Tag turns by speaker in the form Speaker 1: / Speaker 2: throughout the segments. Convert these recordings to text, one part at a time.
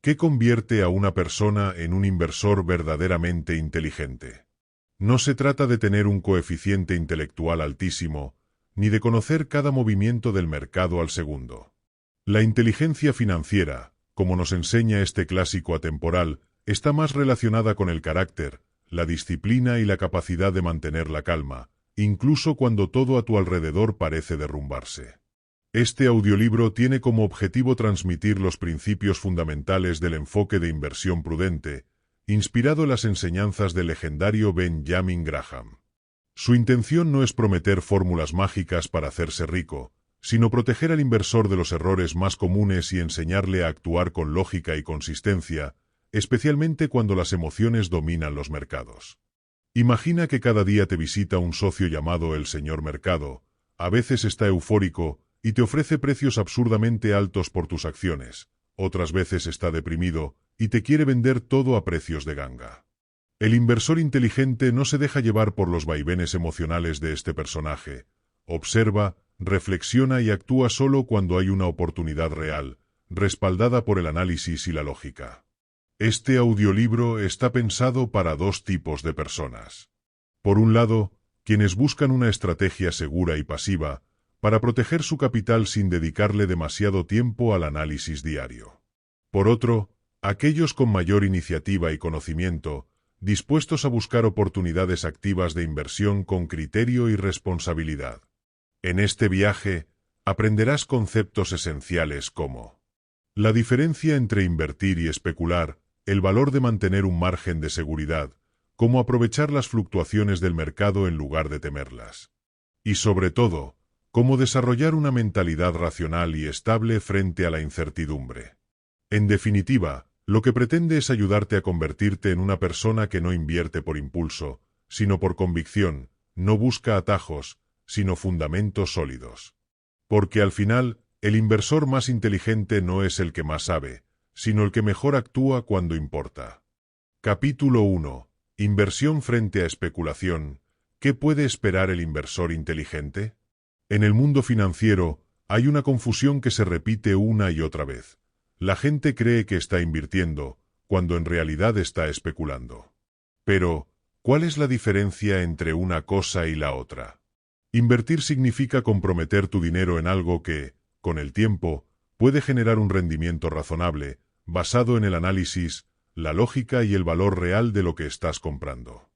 Speaker 1: ¿Qué convierte a una persona en un inversor verdaderamente inteligente? No se trata de tener un coeficiente intelectual altísimo, ni de conocer cada movimiento del mercado al segundo. La inteligencia financiera, como nos enseña este clásico atemporal, está más relacionada con el carácter, la disciplina y la capacidad de mantener la calma, incluso cuando todo a tu alrededor parece derrumbarse. Este audiolibro tiene como objetivo transmitir los principios fundamentales del enfoque de inversión prudente, inspirado en las enseñanzas del legendario Benjamin Graham. Su intención no es prometer fórmulas mágicas para hacerse rico, sino proteger al inversor de los errores más comunes y enseñarle a actuar con lógica y consistencia, especialmente cuando las emociones dominan los mercados. Imagina que cada día te visita un socio llamado el señor mercado, a veces está eufórico, y te ofrece precios absurdamente altos por tus acciones, otras veces está deprimido, y te quiere vender todo a precios de ganga. El inversor inteligente no se deja llevar por los vaivenes emocionales de este personaje, observa, reflexiona y actúa solo cuando hay una oportunidad real, respaldada por el análisis y la lógica. Este audiolibro está pensado para dos tipos de personas. Por un lado, quienes buscan una estrategia segura y pasiva, para proteger su capital sin dedicarle demasiado tiempo al análisis diario. Por otro, aquellos con mayor iniciativa y conocimiento, dispuestos a buscar oportunidades activas de inversión con criterio y responsabilidad. En este viaje, aprenderás conceptos esenciales como la diferencia entre invertir y especular, el valor de mantener un margen de seguridad, cómo aprovechar las fluctuaciones del mercado en lugar de temerlas. Y sobre todo, cómo desarrollar una mentalidad racional y estable frente a la incertidumbre. En definitiva, lo que pretende es ayudarte a convertirte en una persona que no invierte por impulso, sino por convicción, no busca atajos, sino fundamentos sólidos. Porque al final, el inversor más inteligente no es el que más sabe, sino el que mejor actúa cuando importa. Capítulo 1. Inversión frente a especulación. ¿Qué puede esperar el inversor inteligente? En el mundo financiero, hay una confusión que se repite una y otra vez. La gente cree que está invirtiendo, cuando en realidad está especulando. Pero, ¿cuál es la diferencia entre una cosa y la otra? Invertir significa comprometer tu dinero en algo que, con el tiempo, puede generar un rendimiento razonable, basado en el análisis, la lógica y el valor real de lo que estás comprando.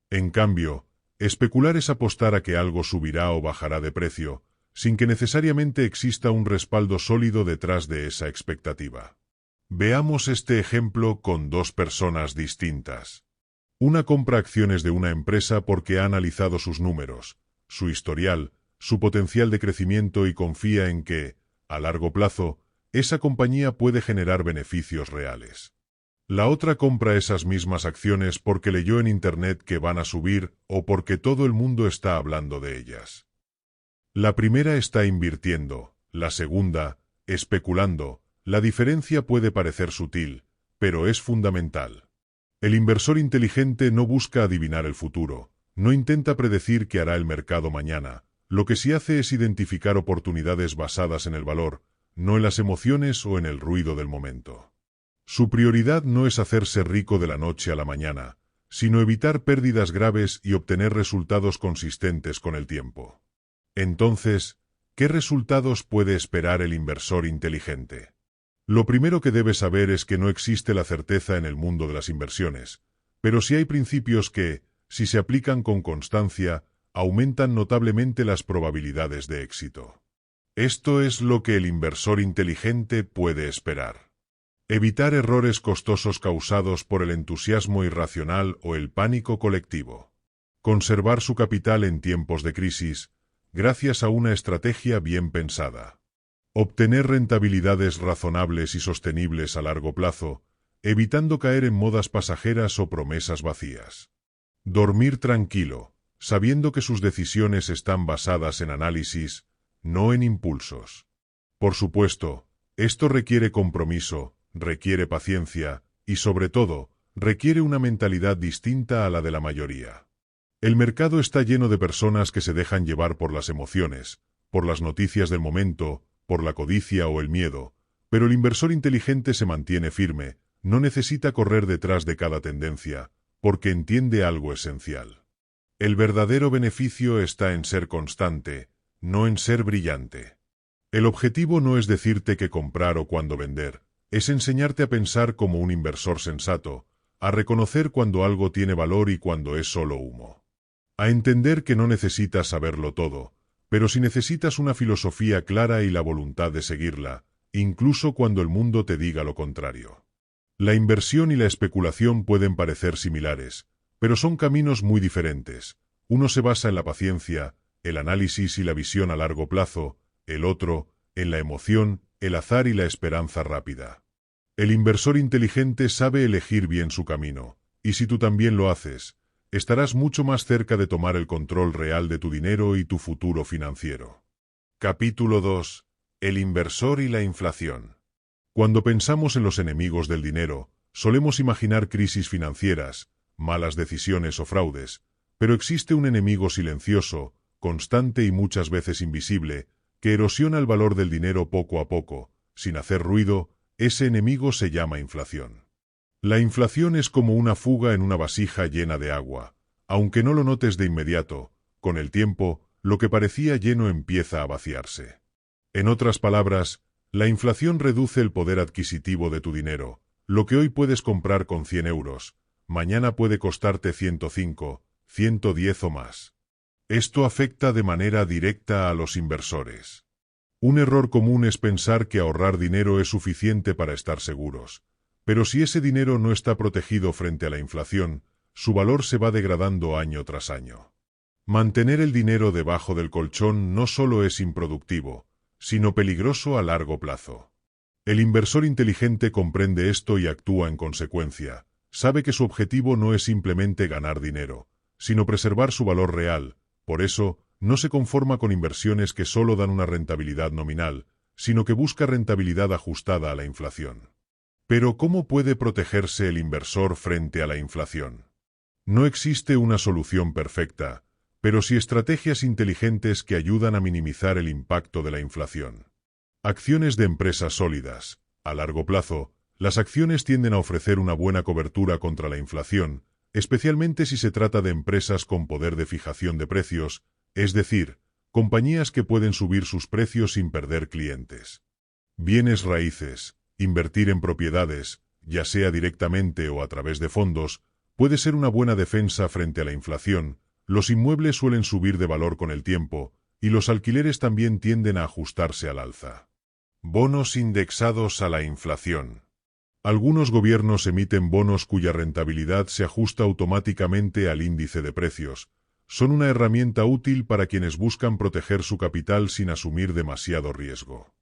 Speaker 1: En cambio, especular es apostar a que algo subirá o bajará de precio, sin que necesariamente exista un respaldo sólido detrás de esa expectativa. Veamos este ejemplo con dos personas distintas. Una compra acciones de una empresa porque ha analizado sus números, su historial, su potencial de crecimiento y confía en que, a largo plazo, esa compañía puede generar beneficios reales. La otra compra esas mismas acciones porque leyó en Internet que van a subir o porque todo el mundo está hablando de ellas. La primera está invirtiendo, la segunda, especulando. La diferencia puede parecer sutil, pero es fundamental. El inversor inteligente no busca adivinar el futuro, no intenta predecir qué hará el mercado mañana. Lo que sí hace es identificar oportunidades basadas en el valor, no en las emociones o en el ruido del momento. Su prioridad no es hacerse rico de la noche a la mañana, sino evitar pérdidas graves y obtener resultados consistentes con el tiempo. Entonces, ¿qué resultados puede esperar el inversor inteligente? Lo primero que debe saber es que no existe la certeza en el mundo de las inversiones, pero sí hay principios que, si se aplican con constancia, aumentan notablemente las probabilidades de éxito. Esto es lo que el inversor inteligente puede esperar. Evitar errores costosos causados por el entusiasmo irracional o el pánico colectivo. Conservar su capital en tiempos de crisis, gracias a una estrategia bien pensada. Obtener rentabilidades razonables y sostenibles a largo plazo, evitando caer en modas pasajeras o promesas vacías. Dormir tranquilo, sabiendo que sus decisiones están basadas en análisis, no en impulsos. Por supuesto, esto requiere compromiso, requiere paciencia, y sobre todo, requiere una mentalidad distinta a la de la mayoría. El mercado está lleno de personas que se dejan llevar por las emociones, por las noticias del momento, por la codicia o el miedo, Pero el inversor inteligente se mantiene firme, no necesita correr detrás de cada tendencia, porque entiende algo esencial. El verdadero beneficio está en ser constante, no en ser brillante. El objetivo no es decirte qué comprar o cuándo vender, es enseñarte a pensar como un inversor sensato, a reconocer cuando algo tiene valor y cuando es solo humo. A entender que no necesitas saberlo todo, pero si necesitas una filosofía clara y la voluntad de seguirla, incluso cuando el mundo te diga lo contrario. La inversión y la especulación pueden parecer similares, pero son caminos muy diferentes. Uno se basa en la paciencia, el análisis y la visión a largo plazo, el otro, en la emoción, el azar y la esperanza rápida. El inversor inteligente sabe elegir bien su camino, y si tú también lo haces, estarás mucho más cerca de tomar el control real de tu dinero y tu futuro financiero. Capítulo 2. El inversor y la inflación. Cuando pensamos en los enemigos del dinero, solemos imaginar crisis financieras, malas decisiones o fraudes, pero existe un enemigo silencioso, constante y muchas veces invisible, que erosiona el valor del dinero poco a poco, sin hacer ruido. Ese enemigo se llama inflación. La inflación es como una fuga en una vasija llena de agua. Aunque no lo notes de inmediato, con el tiempo, lo que parecía lleno empieza a vaciarse. En otras palabras, la inflación reduce el poder adquisitivo de tu dinero. Lo que hoy puedes comprar con 100 euros, mañana puede costarte 105, 110 o más. Esto afecta de manera directa a los inversores. Un error común es pensar que ahorrar dinero es suficiente para estar seguros. Pero si ese dinero no está protegido frente a la inflación, su valor se va degradando año tras año. Mantener el dinero debajo del colchón no solo es improductivo, sino peligroso a largo plazo. El inversor inteligente comprende esto y actúa en consecuencia. Sabe que su objetivo no es simplemente ganar dinero, sino preservar su valor real. Por eso, no se conforma con inversiones que solo dan una rentabilidad nominal, sino que busca rentabilidad ajustada a la inflación. Pero ¿cómo puede protegerse el inversor frente a la inflación? No existe una solución perfecta, pero sí estrategias inteligentes que ayudan a minimizar el impacto de la inflación. Acciones de empresas sólidas. A largo plazo, las acciones tienden a ofrecer una buena cobertura contra la inflación, especialmente si se trata de empresas con poder de fijación de precios, es decir, compañías que pueden subir sus precios sin perder clientes. Bienes raíces. Invertir en propiedades, ya sea directamente o a través de fondos, puede ser una buena defensa frente a la inflación. Los inmuebles suelen subir de valor con el tiempo, y los alquileres también tienden a ajustarse al alza. Bonos indexados a la inflación. Algunos gobiernos emiten bonos cuya rentabilidad se ajusta automáticamente al índice de precios. Son una herramienta útil para quienes buscan proteger su capital sin asumir demasiado riesgo.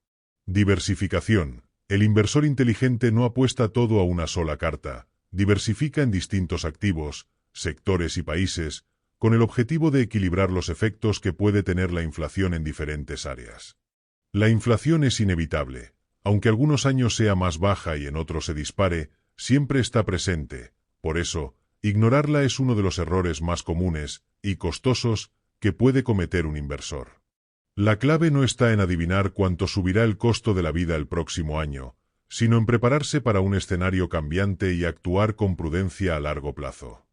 Speaker 1: Diversificación. El inversor inteligente no apuesta todo a una sola carta, diversifica en distintos activos, sectores y países, con el objetivo de equilibrar los efectos que puede tener la inflación en diferentes áreas. La inflación es inevitable. Aunque algunos años sea más baja y en otros se dispare, siempre está presente. Por eso, ignorarla es uno de los errores más comunes y costosos que puede cometer un inversor. La clave no está en adivinar cuánto subirá el costo de la vida el próximo año, sino en prepararse para un escenario cambiante y actuar con prudencia a largo plazo.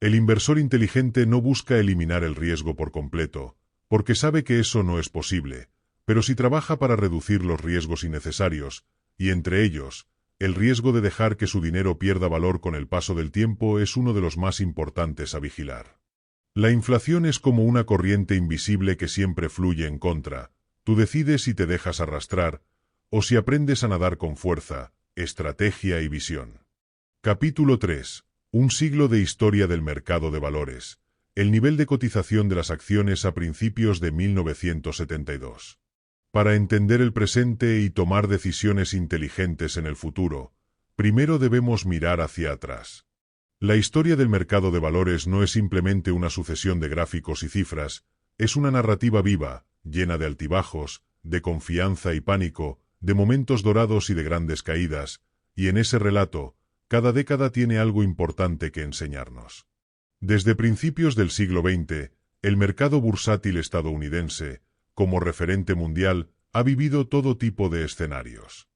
Speaker 1: El inversor inteligente no busca eliminar el riesgo por completo, porque sabe que eso no es posible, pero sí trabaja para reducir los riesgos innecesarios, y entre ellos, el riesgo de dejar que su dinero pierda valor con el paso del tiempo es uno de los más importantes a vigilar. La inflación es como una corriente invisible que siempre fluye en contra. Tú decides si te dejas arrastrar, o si aprendes a nadar con fuerza, estrategia y visión. Capítulo 3. Un siglo de historia del mercado de valores. El nivel de cotización de las acciones a principios de 1972. Para entender el presente y tomar decisiones inteligentes en el futuro, primero debemos mirar hacia atrás. La historia del mercado de valores no es simplemente una sucesión de gráficos y cifras, es una narrativa viva, llena de altibajos, de confianza y pánico, de momentos dorados y de grandes caídas, y en ese relato, cada década tiene algo importante que enseñarnos. Desde principios del siglo XX, el mercado bursátil estadounidense, como referente mundial, ha vivido todo tipo de escenarios.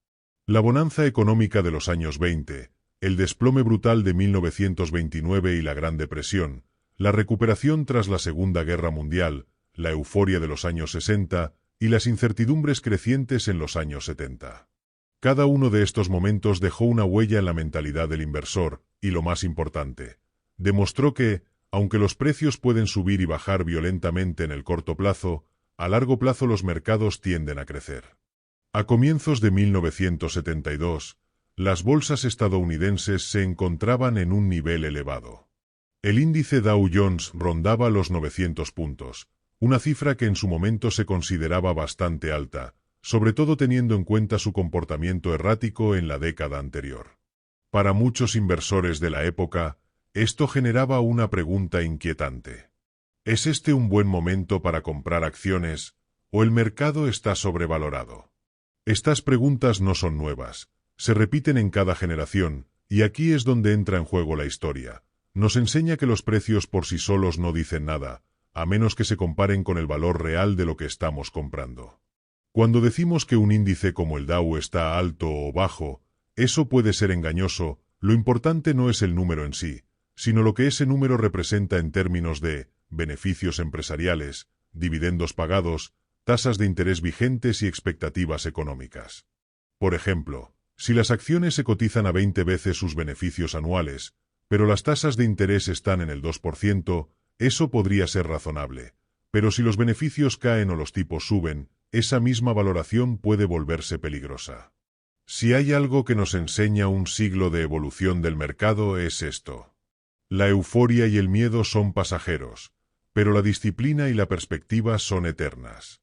Speaker 1: La bonanza económica de los años 20, el desplome brutal de 1929 y la Gran Depresión, la recuperación tras la Segunda Guerra Mundial, la euforia de los años 60 y las incertidumbres crecientes en los años 70. Cada uno de estos momentos dejó una huella en la mentalidad del inversor, y lo más importante, demostró que, aunque los precios pueden subir y bajar violentamente en el corto plazo, a largo plazo los mercados tienden a crecer. A comienzos de 1972, las bolsas estadounidenses se encontraban en un nivel elevado. El índice Dow Jones rondaba los 900 puntos, una cifra que en su momento se consideraba bastante alta, sobre todo teniendo en cuenta su comportamiento errático en la década anterior. Para muchos inversores de la época, esto generaba una pregunta inquietante. ¿Es este un buen momento para comprar acciones, o el mercado está sobrevalorado? Estas preguntas no son nuevas, se repiten en cada generación, y aquí es donde entra en juego la historia. Nos enseña que los precios por sí solos no dicen nada, a menos que se comparen con el valor real de lo que estamos comprando. Cuando decimos que un índice como el Dow está alto o bajo, eso puede ser engañoso. Lo importante no es el número en sí, sino lo que ese número representa en términos de beneficios empresariales, dividendos pagados, tasas de interés vigentes y expectativas económicas. Por ejemplo, si las acciones se cotizan a 20 veces sus beneficios anuales, pero las tasas de interés están en el 2%, eso podría ser razonable. Pero si los beneficios caen o los tipos suben, esa misma valoración puede volverse peligrosa. Si hay algo que nos enseña un siglo de evolución del mercado es esto. La euforia y el miedo son pasajeros, pero la disciplina y la perspectiva son eternas.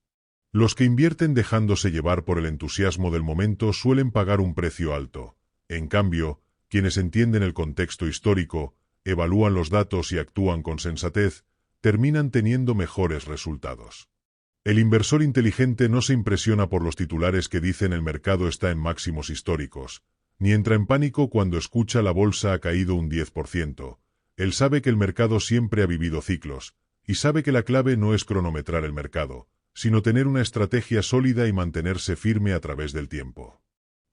Speaker 1: Los que invierten dejándose llevar por el entusiasmo del momento suelen pagar un precio alto. En cambio, quienes entienden el contexto histórico, evalúan los datos y actúan con sensatez, terminan teniendo mejores resultados. El inversor inteligente no se impresiona por los titulares que dicen el mercado está en máximos históricos, ni entra en pánico cuando escucha la bolsa ha caído un 10%. Él sabe que el mercado siempre ha vivido ciclos, y sabe que la clave no es cronometrar el mercado, sino tener una estrategia sólida y mantenerse firme a través del tiempo.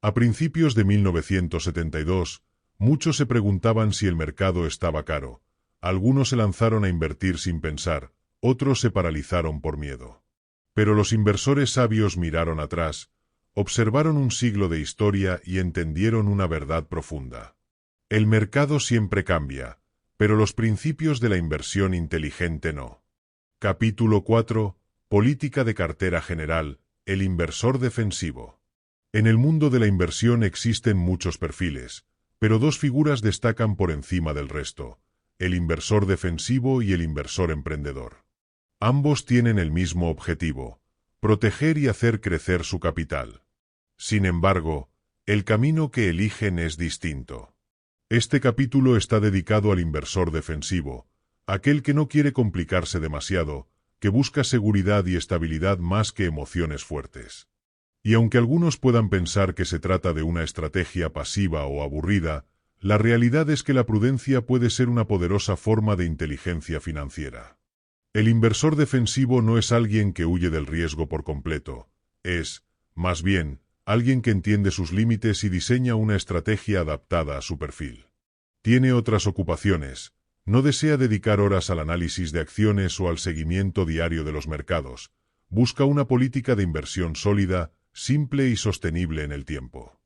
Speaker 1: A principios de 1972, muchos se preguntaban si el mercado estaba caro. Algunos se lanzaron a invertir sin pensar, otros se paralizaron por miedo. Pero los inversores sabios miraron atrás, observaron un siglo de historia y entendieron una verdad profunda. El mercado siempre cambia, pero los principios de la inversión inteligente no. Capítulo 4. Política de cartera general, el inversor defensivo. En el mundo de la inversión existen muchos perfiles, pero dos figuras destacan por encima del resto: el inversor defensivo y el inversor emprendedor. Ambos tienen el mismo objetivo: proteger y hacer crecer su capital. Sin embargo, el camino que eligen es distinto. Este capítulo está dedicado al inversor defensivo, aquel que no quiere complicarse demasiado, que busca seguridad y estabilidad más que emociones fuertes. Y aunque algunos puedan pensar que se trata de una estrategia pasiva o aburrida, la realidad es que la prudencia puede ser una poderosa forma de inteligencia financiera. El inversor defensivo no es alguien que huye del riesgo por completo, es, más bien, alguien que entiende sus límites y diseña una estrategia adaptada a su perfil. Tiene otras ocupaciones, no desea dedicar horas al análisis de acciones o al seguimiento diario de los mercados, busca una política de inversión sólida, simple y sostenible en el tiempo.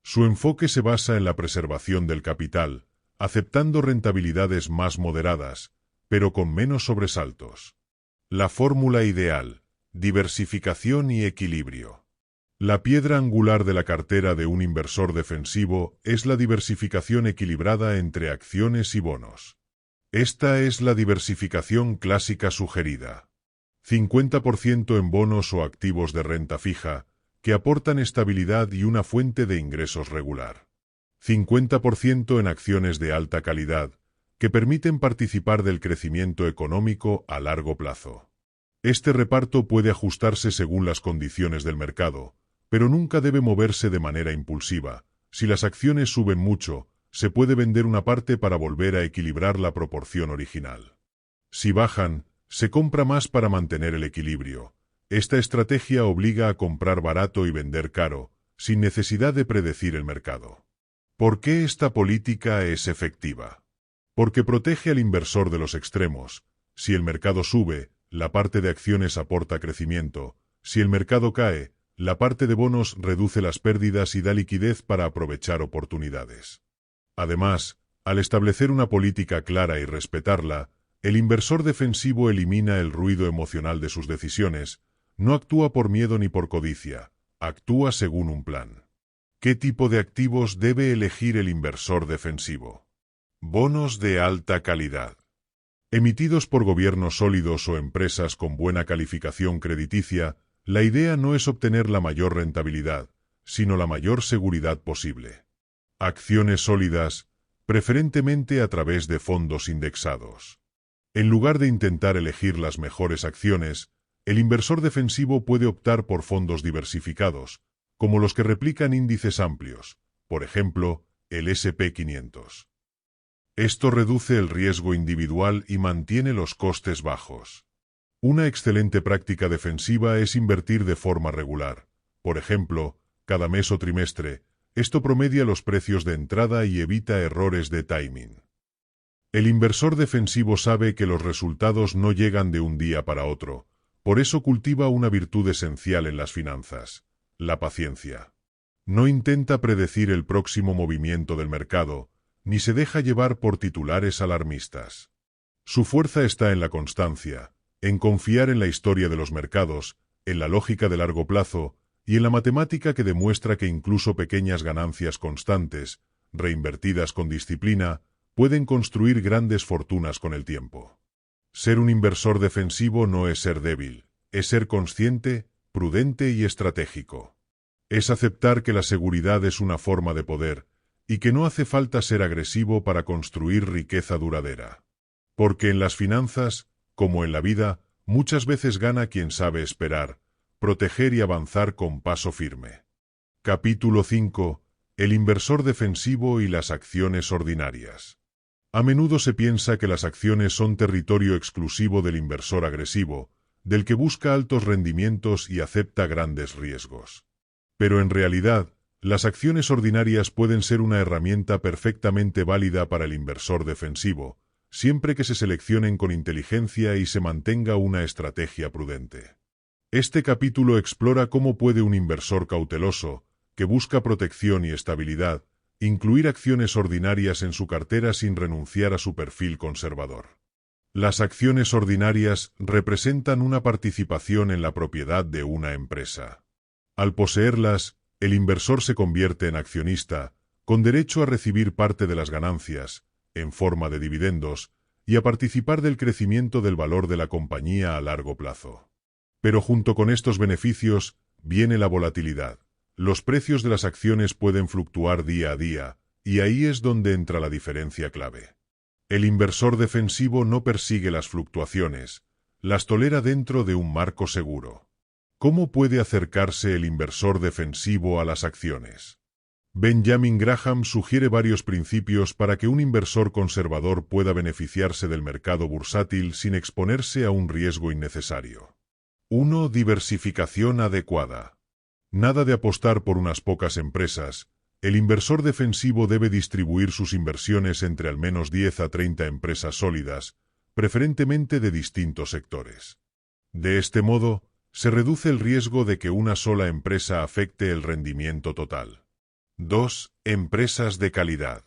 Speaker 1: Su enfoque se basa en la preservación del capital, aceptando rentabilidades más moderadas, pero con menos sobresaltos. La fórmula ideal: diversificación y equilibrio. La piedra angular de la cartera de un inversor defensivo es la diversificación equilibrada entre acciones y bonos. Esta es la diversificación clásica sugerida. 50% en bonos o activos de renta fija, que aportan estabilidad y una fuente de ingresos regular. 50% en acciones de alta calidad, que permiten participar del crecimiento económico a largo plazo. Este reparto puede ajustarse según las condiciones del mercado, pero nunca debe moverse de manera impulsiva. Si las acciones suben mucho, se puede vender una parte para volver a equilibrar la proporción original. Si bajan, se compra más para mantener el equilibrio. Esta estrategia obliga a comprar barato y vender caro, sin necesidad de predecir el mercado. ¿Por qué esta política es efectiva? Porque protege al inversor de los extremos. Si el mercado sube, la parte de acciones aporta crecimiento. Si el mercado cae, la parte de bonos reduce las pérdidas y da liquidez para aprovechar oportunidades. Además, al establecer una política clara y respetarla, el inversor defensivo elimina el ruido emocional de sus decisiones, no actúa por miedo ni por codicia, actúa según un plan. ¿Qué tipo de activos debe elegir el inversor defensivo? Bonos de alta calidad. Emitidos por gobiernos sólidos o empresas con buena calificación crediticia, la idea no es obtener la mayor rentabilidad, sino la mayor seguridad posible. Acciones sólidas, preferentemente a través de fondos indexados. En lugar de intentar elegir las mejores acciones, el inversor defensivo puede optar por fondos diversificados, como los que replican índices amplios, por ejemplo, el S&P 500. Esto reduce el riesgo individual y mantiene los costes bajos. Una excelente práctica defensiva es invertir de forma regular, por ejemplo, cada mes o trimestre. Esto promedia los precios de entrada y evita errores de timing. El inversor defensivo sabe que los resultados no llegan de un día para otro, por eso cultiva una virtud esencial en las finanzas: la paciencia. No intenta predecir el próximo movimiento del mercado, ni se deja llevar por titulares alarmistas. Su fuerza está en la constancia, en confiar en la historia de los mercados, en la lógica de largo plazo y en la matemática que demuestra que incluso pequeñas ganancias constantes, reinvertidas con disciplina, pueden construir grandes fortunas con el tiempo. Ser un inversor defensivo no es ser débil, es ser consciente, prudente y estratégico. Es aceptar que la seguridad es una forma de poder, y que no hace falta ser agresivo para construir riqueza duradera. Porque en las finanzas, como en la vida, muchas veces gana quien sabe esperar, proteger y avanzar con paso firme. Capítulo 5. El inversor defensivo y las acciones ordinarias. A menudo se piensa que las acciones son territorio exclusivo del inversor agresivo, del que busca altos rendimientos y acepta grandes riesgos. Pero en realidad, las acciones ordinarias pueden ser una herramienta perfectamente válida para el inversor defensivo, siempre que se seleccionen con inteligencia y se mantenga una estrategia prudente. Este capítulo explora cómo puede un inversor cauteloso, que busca protección y estabilidad, incluir acciones ordinarias en su cartera sin renunciar a su perfil conservador. Las acciones ordinarias representan una participación en la propiedad de una empresa. Al poseerlas, el inversor se convierte en accionista, con derecho a recibir parte de las ganancias, en forma de dividendos, y a participar del crecimiento del valor de la compañía a largo plazo. Pero junto con estos beneficios, viene la volatilidad. Los precios de las acciones pueden fluctuar día a día, y ahí es donde entra la diferencia clave. El inversor defensivo no persigue las fluctuaciones, las tolera dentro de un marco seguro. ¿Cómo puede acercarse el inversor defensivo a las acciones? Benjamin Graham sugiere varios principios para que un inversor conservador pueda beneficiarse del mercado bursátil sin exponerse a un riesgo innecesario. 1. Diversificación adecuada. Nada de apostar por unas pocas empresas. El inversor defensivo debe distribuir sus inversiones entre al menos 10 a 30 empresas sólidas, preferentemente de distintos sectores. De este modo, se reduce el riesgo de que una sola empresa afecte el rendimiento total. 2. Empresas de calidad.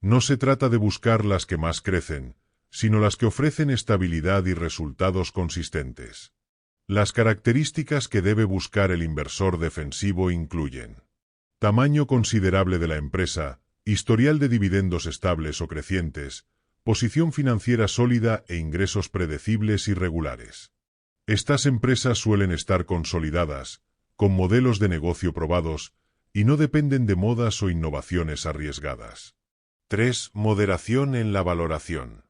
Speaker 1: No se trata de buscar las que más crecen, sino las que ofrecen estabilidad y resultados consistentes. Las características que debe buscar el inversor defensivo incluyen: tamaño considerable de la empresa, historial de dividendos estables o crecientes, posición financiera sólida e ingresos predecibles y regulares. Estas empresas suelen estar consolidadas, con modelos de negocio probados, y no dependen de modas o innovaciones arriesgadas. 3. Moderación en la valoración.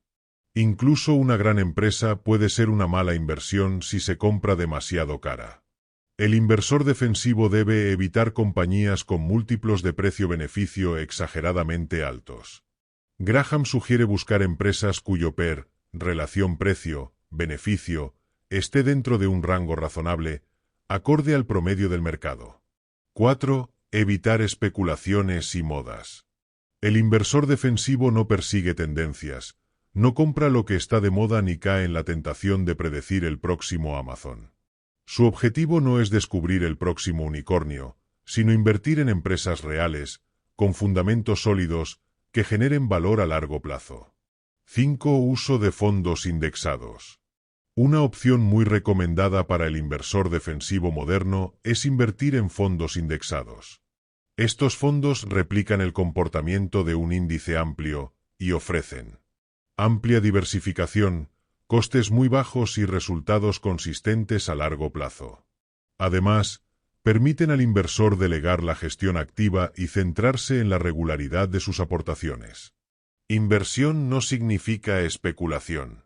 Speaker 1: Incluso una gran empresa puede ser una mala inversión si se compra demasiado cara. El inversor defensivo debe evitar compañías con múltiplos de precio-beneficio exageradamente altos. Graham sugiere buscar empresas cuyo PER, relación precio-beneficio, esté dentro de un rango razonable, acorde al promedio del mercado. 4. Evitar especulaciones y modas. El inversor defensivo no persigue tendencias, no compra lo que está de moda ni cae en la tentación de predecir el próximo Amazon. Su objetivo no es descubrir el próximo unicornio, sino invertir en empresas reales, con fundamentos sólidos, que generen valor a largo plazo. 5. Uso de fondos indexados. Una opción muy recomendada para el inversor defensivo moderno es invertir en fondos indexados. Estos fondos replican el comportamiento de un índice amplio y ofrecen amplia diversificación, costes muy bajos y resultados consistentes a largo plazo. Además, permiten al inversor delegar la gestión activa y centrarse en la regularidad de sus aportaciones. Inversión no significa especulación.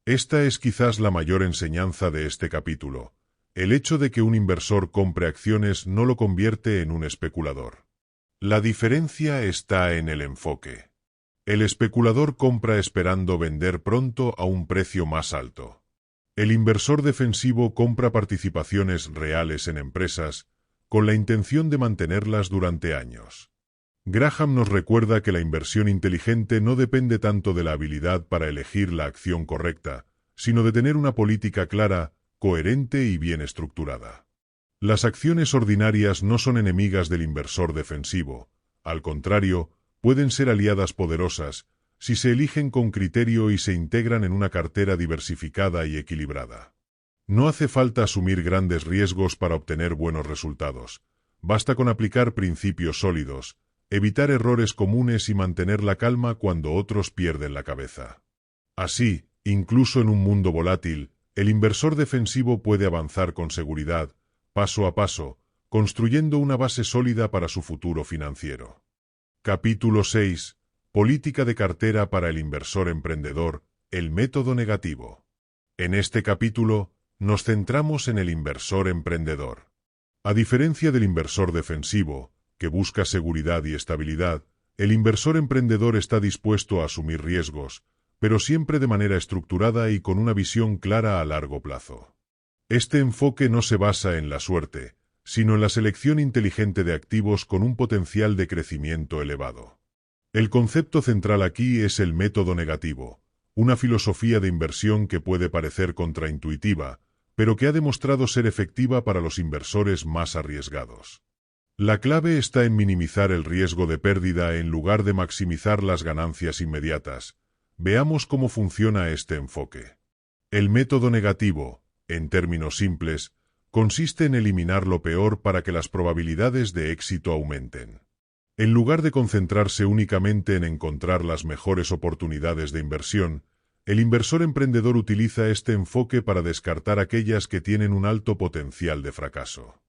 Speaker 1: Esta es quizás la mayor enseñanza de este capítulo. El hecho de que un inversor compre acciones no lo convierte en un especulador. La diferencia está en el enfoque. El especulador compra esperando vender pronto a un precio más alto. El inversor defensivo compra participaciones reales en empresas, con la intención de mantenerlas durante años. Graham nos recuerda que la inversión inteligente no depende tanto de la habilidad para elegir la acción correcta, sino de tener una política clara, coherente y bien estructurada. Las acciones ordinarias no son enemigas del inversor defensivo, al contrario, pueden ser aliadas poderosas, si se eligen con criterio y se integran en una cartera diversificada y equilibrada. No hace falta asumir grandes riesgos para obtener buenos resultados. Basta con aplicar principios sólidos, evitar errores comunes y mantener la calma cuando otros pierden la cabeza. Así, incluso en un mundo volátil, el inversor defensivo puede avanzar con seguridad, paso a paso, construyendo una base sólida para su futuro financiero. Capítulo 6. Política de cartera para el inversor emprendedor, el método negativo. En este capítulo, nos centramos en el inversor emprendedor. A diferencia del inversor defensivo, que busca seguridad y estabilidad, el inversor emprendedor está dispuesto a asumir riesgos, pero siempre de manera estructurada y con una visión clara a largo plazo. Este enfoque no se basa en la suerte, sino en la selección inteligente de activos con un potencial de crecimiento elevado. El concepto central aquí es el método negativo, una filosofía de inversión que puede parecer contraintuitiva, pero que ha demostrado ser efectiva para los inversores más arriesgados. La clave está en minimizar el riesgo de pérdida en lugar de maximizar las ganancias inmediatas. Veamos cómo funciona este enfoque. El método negativo, en términos simples, consiste en eliminar lo peor para que las probabilidades de éxito aumenten. En lugar de concentrarse únicamente en encontrar las mejores oportunidades de inversión, el inversor emprendedor utiliza este enfoque para descartar aquellas que tienen un alto potencial de fracaso.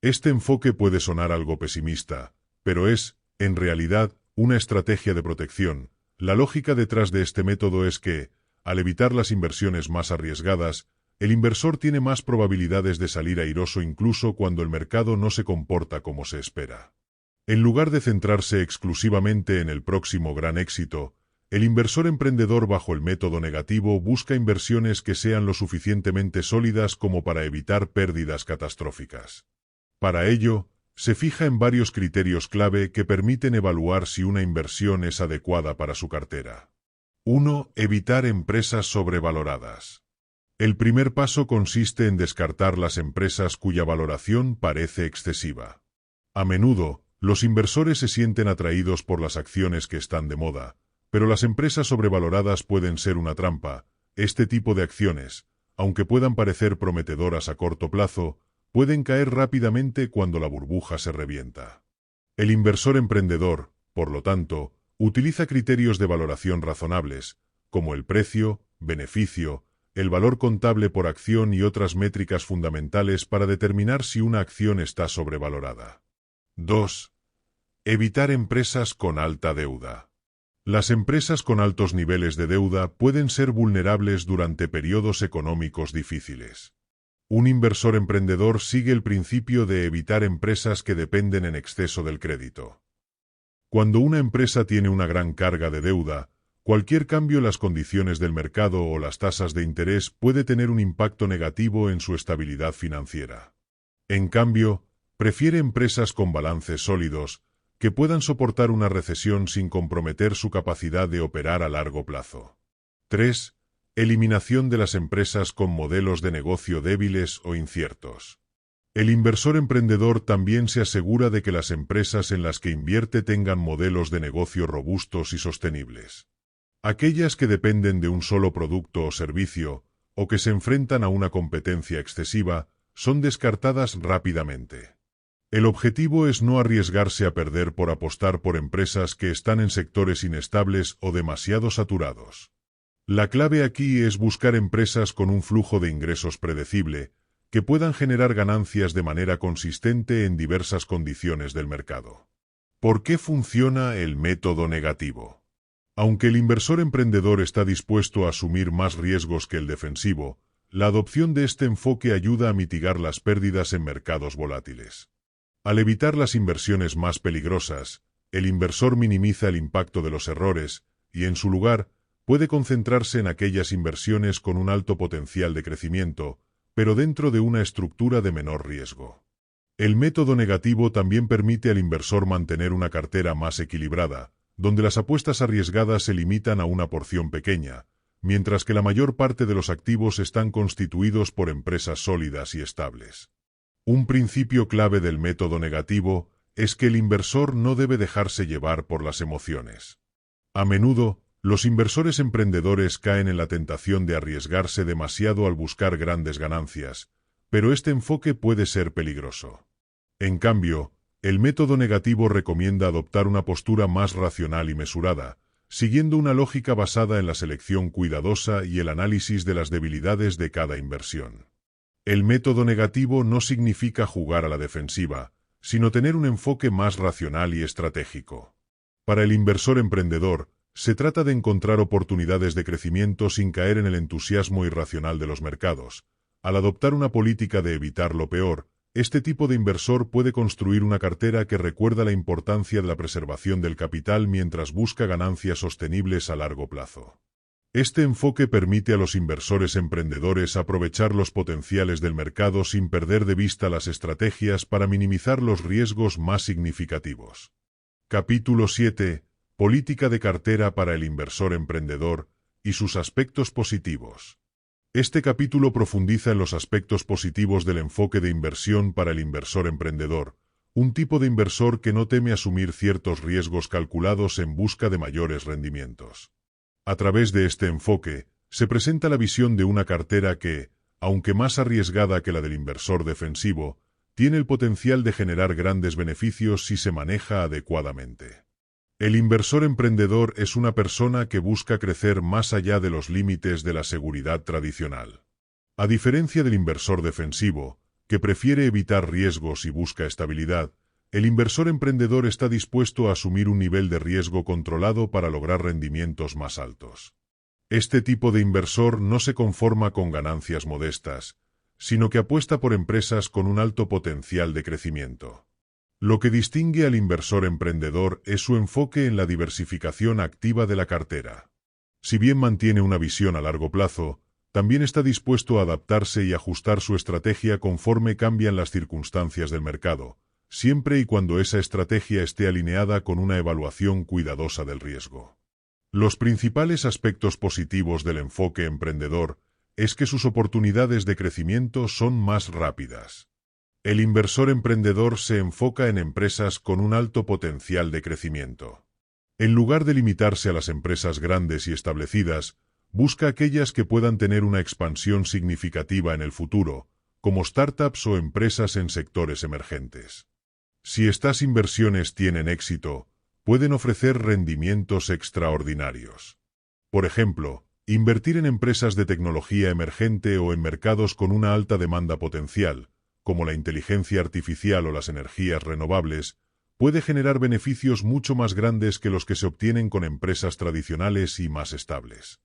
Speaker 1: Este enfoque puede sonar algo pesimista, pero es, en realidad, una estrategia de protección. La lógica detrás de este método es que, al evitar las inversiones más arriesgadas, el inversor tiene más probabilidades de salir airoso incluso cuando el mercado no se comporta como se espera. En lugar de centrarse exclusivamente en el próximo gran éxito, el inversor emprendedor bajo el método negativo busca inversiones que sean lo suficientemente sólidas como para evitar pérdidas catastróficas. Para ello, se fija en varios criterios clave que permiten evaluar si una inversión es adecuada para su cartera. 1. Evitar empresas sobrevaloradas. El primer paso consiste en descartar las empresas cuya valoración parece excesiva. A menudo, los inversores se sienten atraídos por las acciones que están de moda, pero las empresas sobrevaloradas pueden ser una trampa. Este tipo de acciones, aunque puedan parecer prometedoras a corto plazo, pueden caer rápidamente cuando la burbuja se revienta. El inversor emprendedor, por lo tanto, utiliza criterios de valoración razonables, como el precio, beneficio, el valor contable por acción y otras métricas fundamentales para determinar si una acción está sobrevalorada. 2. Evitar empresas con alta deuda. Las empresas con altos niveles de deuda pueden ser vulnerables durante periodos económicos difíciles. Un inversor emprendedor sigue el principio de evitar empresas que dependen en exceso del crédito. Cuando una empresa tiene una gran carga de deuda, cualquier cambio en las condiciones del mercado o las tasas de interés puede tener un impacto negativo en su estabilidad financiera. En cambio, Prefiere empresas con balances sólidos, que puedan soportar una recesión sin comprometer su capacidad de operar a largo plazo. 3. Eliminación de las empresas con modelos de negocio débiles o inciertos. El inversor emprendedor también se asegura de que las empresas en las que invierte tengan modelos de negocio robustos y sostenibles. Aquellas que dependen de un solo producto o servicio, o que se enfrentan a una competencia excesiva, son descartadas rápidamente. El objetivo es no arriesgarse a perder por apostar por empresas que están en sectores inestables o demasiado saturados. La clave aquí es buscar empresas con un flujo de ingresos predecible, que puedan generar ganancias de manera consistente en diversas condiciones del mercado. ¿Por qué funciona el método negativo? Aunque el inversor emprendedor está dispuesto a asumir más riesgos que el defensivo, la adopción de este enfoque ayuda a mitigar las pérdidas en mercados volátiles. Al evitar las inversiones más peligrosas, el inversor minimiza el impacto de los errores y, en su lugar, puede concentrarse en aquellas inversiones con un alto potencial de crecimiento, pero dentro de una estructura de menor riesgo. El método negativo también permite al inversor mantener una cartera más equilibrada, donde las apuestas arriesgadas se limitan a una porción pequeña, mientras que la mayor parte de los activos están constituidos por empresas sólidas y estables. Un principio clave del método negativo es que el inversor no debe dejarse llevar por las emociones. A menudo, los inversores emprendedores caen en la tentación de arriesgarse demasiado al buscar grandes ganancias, pero este enfoque puede ser peligroso. En cambio, el método negativo recomienda adoptar una postura más racional y mesurada, siguiendo una lógica basada en la selección cuidadosa y el análisis de las debilidades de cada inversión. El método negativo no significa jugar a la defensiva, sino tener un enfoque más racional y estratégico. Para el inversor emprendedor, se trata de encontrar oportunidades de crecimiento sin caer en el entusiasmo irracional de los mercados. Al adoptar una política de evitar lo peor, este tipo de inversor puede construir una cartera que recuerda la importancia de la preservación del capital mientras busca ganancias sostenibles a largo plazo. Este enfoque permite a los inversores emprendedores aprovechar los potenciales del mercado sin perder de vista las estrategias para minimizar los riesgos más significativos. Capítulo 7. Política de cartera para el inversor emprendedor y sus aspectos positivos. Este capítulo profundiza en los aspectos positivos del enfoque de inversión para el inversor emprendedor, un tipo de inversor que no teme asumir ciertos riesgos calculados en busca de mayores rendimientos. A través de este enfoque, se presenta la visión de una cartera que, aunque más arriesgada que la del inversor defensivo, tiene el potencial de generar grandes beneficios si se maneja adecuadamente. El inversor emprendedor es una persona que busca crecer más allá de los límites de la seguridad tradicional. A diferencia del inversor defensivo, que prefiere evitar riesgos y busca estabilidad, el inversor emprendedor está dispuesto a asumir un nivel de riesgo controlado para lograr rendimientos más altos. Este tipo de inversor no se conforma con ganancias modestas, sino que apuesta por empresas con un alto potencial de crecimiento. Lo que distingue al inversor emprendedor es su enfoque en la diversificación activa de la cartera. Si bien mantiene una visión a largo plazo, también está dispuesto a adaptarse y ajustar su estrategia conforme cambian las circunstancias del mercado, siempre y cuando esa estrategia esté alineada con una evaluación cuidadosa del riesgo. Los principales aspectos positivos del enfoque emprendedor es que sus oportunidades de crecimiento son más rápidas. El inversor emprendedor se enfoca en empresas con un alto potencial de crecimiento. En lugar de limitarse a las empresas grandes y establecidas, busca aquellas que puedan tener una expansión significativa en el futuro, como startups o empresas en sectores emergentes. Si estas inversiones tienen éxito, pueden ofrecer rendimientos extraordinarios. Por ejemplo, invertir en empresas de tecnología emergente o en mercados con una alta demanda potencial, como la inteligencia artificial o las energías renovables, puede generar beneficios mucho más grandes que los que se obtienen con empresas tradicionales y más estables.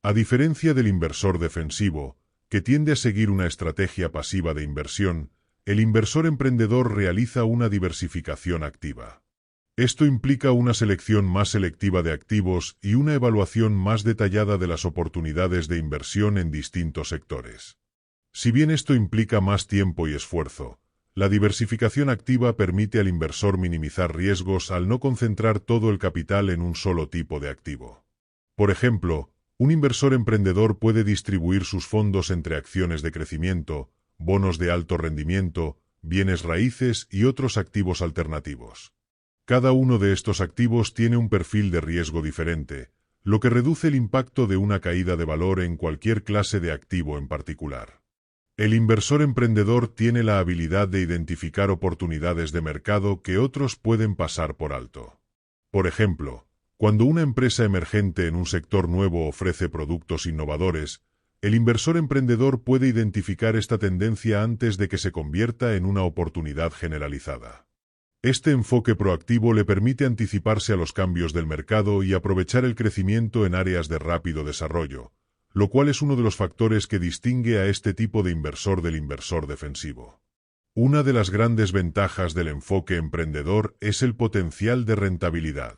Speaker 1: A diferencia del inversor defensivo, que tiende a seguir una estrategia pasiva de inversión, el inversor emprendedor realiza una diversificación activa. Esto implica una selección más selectiva de activos y una evaluación más detallada de las oportunidades de inversión en distintos sectores. Si bien esto implica más tiempo y esfuerzo, La diversificación activa permite al inversor minimizar riesgos al no concentrar todo el capital en un solo tipo de activo. Por ejemplo, un inversor emprendedor puede distribuir sus fondos entre acciones de crecimiento, bonos de alto rendimiento, bienes raíces y otros activos alternativos. Cada uno de estos activos tiene un perfil de riesgo diferente, lo que reduce el impacto de una caída de valor en cualquier clase de activo en particular. El inversor emprendedor tiene la habilidad de identificar oportunidades de mercado que otros pueden pasar por alto. Por ejemplo, cuando una empresa emergente en un sector nuevo ofrece productos innovadores, el inversor emprendedor puede identificar esta tendencia antes de que se convierta en una oportunidad generalizada. Este enfoque proactivo le permite anticiparse a los cambios del mercado y aprovechar el crecimiento en áreas de rápido desarrollo, lo cual es uno de los factores que distingue a este tipo de inversor del inversor defensivo. Una de las grandes ventajas del enfoque emprendedor es el potencial de rentabilidad.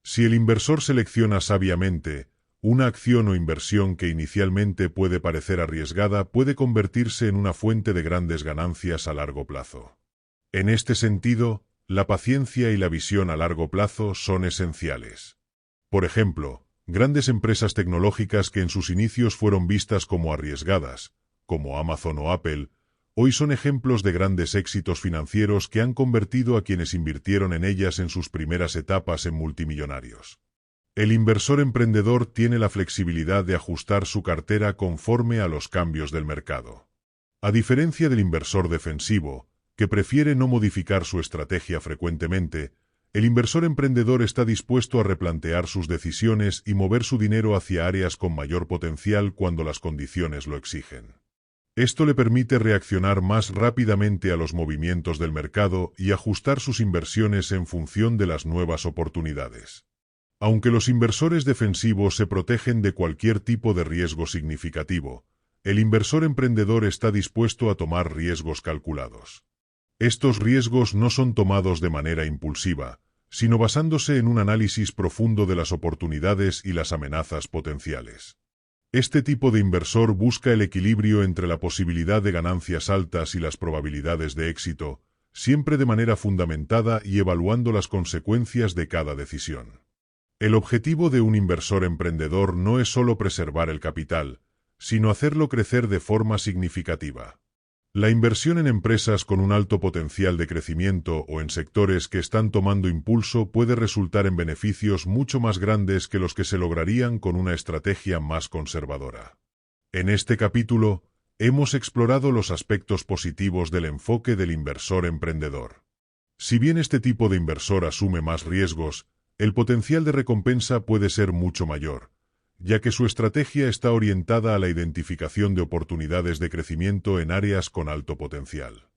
Speaker 1: Si el inversor selecciona sabiamente, una acción o inversión que inicialmente puede parecer arriesgada puede convertirse en una fuente de grandes ganancias a largo plazo. En este sentido, la paciencia y la visión a largo plazo son esenciales. Por ejemplo, grandes empresas tecnológicas que en sus inicios fueron vistas como arriesgadas, como Amazon o Apple, hoy son ejemplos de grandes éxitos financieros que han convertido a quienes invirtieron en ellas en sus primeras etapas en multimillonarios. El inversor emprendedor tiene la flexibilidad de ajustar su cartera conforme a los cambios del mercado. A diferencia del inversor defensivo, que prefiere no modificar su estrategia frecuentemente, el inversor emprendedor está dispuesto a replantear sus decisiones y mover su dinero hacia áreas con mayor potencial cuando las condiciones lo exigen. Esto le permite reaccionar más rápidamente a los movimientos del mercado y ajustar sus inversiones en función de las nuevas oportunidades. Aunque los inversores defensivos se protegen de cualquier tipo de riesgo significativo, el inversor emprendedor está dispuesto a tomar riesgos calculados. Estos riesgos no son tomados de manera impulsiva, sino basándose en un análisis profundo de las oportunidades y las amenazas potenciales. Este tipo de inversor busca el equilibrio entre la posibilidad de ganancias altas y las probabilidades de éxito, siempre de manera fundamentada y evaluando las consecuencias de cada decisión. El objetivo de un inversor emprendedor no es solo preservar el capital, sino hacerlo crecer de forma significativa. La inversión en empresas con un alto potencial de crecimiento o en sectores que están tomando impulso puede resultar en beneficios mucho más grandes que los que se lograrían con una estrategia más conservadora. En este capítulo, hemos explorado los aspectos positivos del enfoque del inversor emprendedor. Si bien este tipo de inversor asume más riesgos, el potencial de recompensa puede ser mucho mayor, ya que su estrategia está orientada a la identificación de oportunidades de crecimiento en áreas con alto potencial.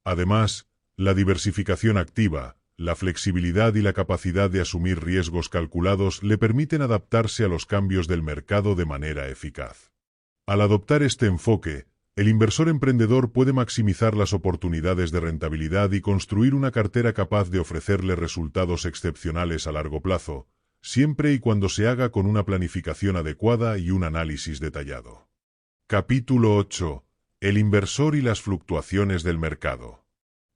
Speaker 1: Además, la diversificación activa, la flexibilidad y la capacidad de asumir riesgos calculados le permiten adaptarse a los cambios del mercado de manera eficaz. Al adoptar este enfoque, el inversor emprendedor puede maximizar las oportunidades de rentabilidad y construir una cartera capaz de ofrecerle resultados excepcionales a largo plazo, siempre y cuando se haga con una planificación adecuada y un análisis detallado. Capítulo 8. El inversor y las fluctuaciones del mercado.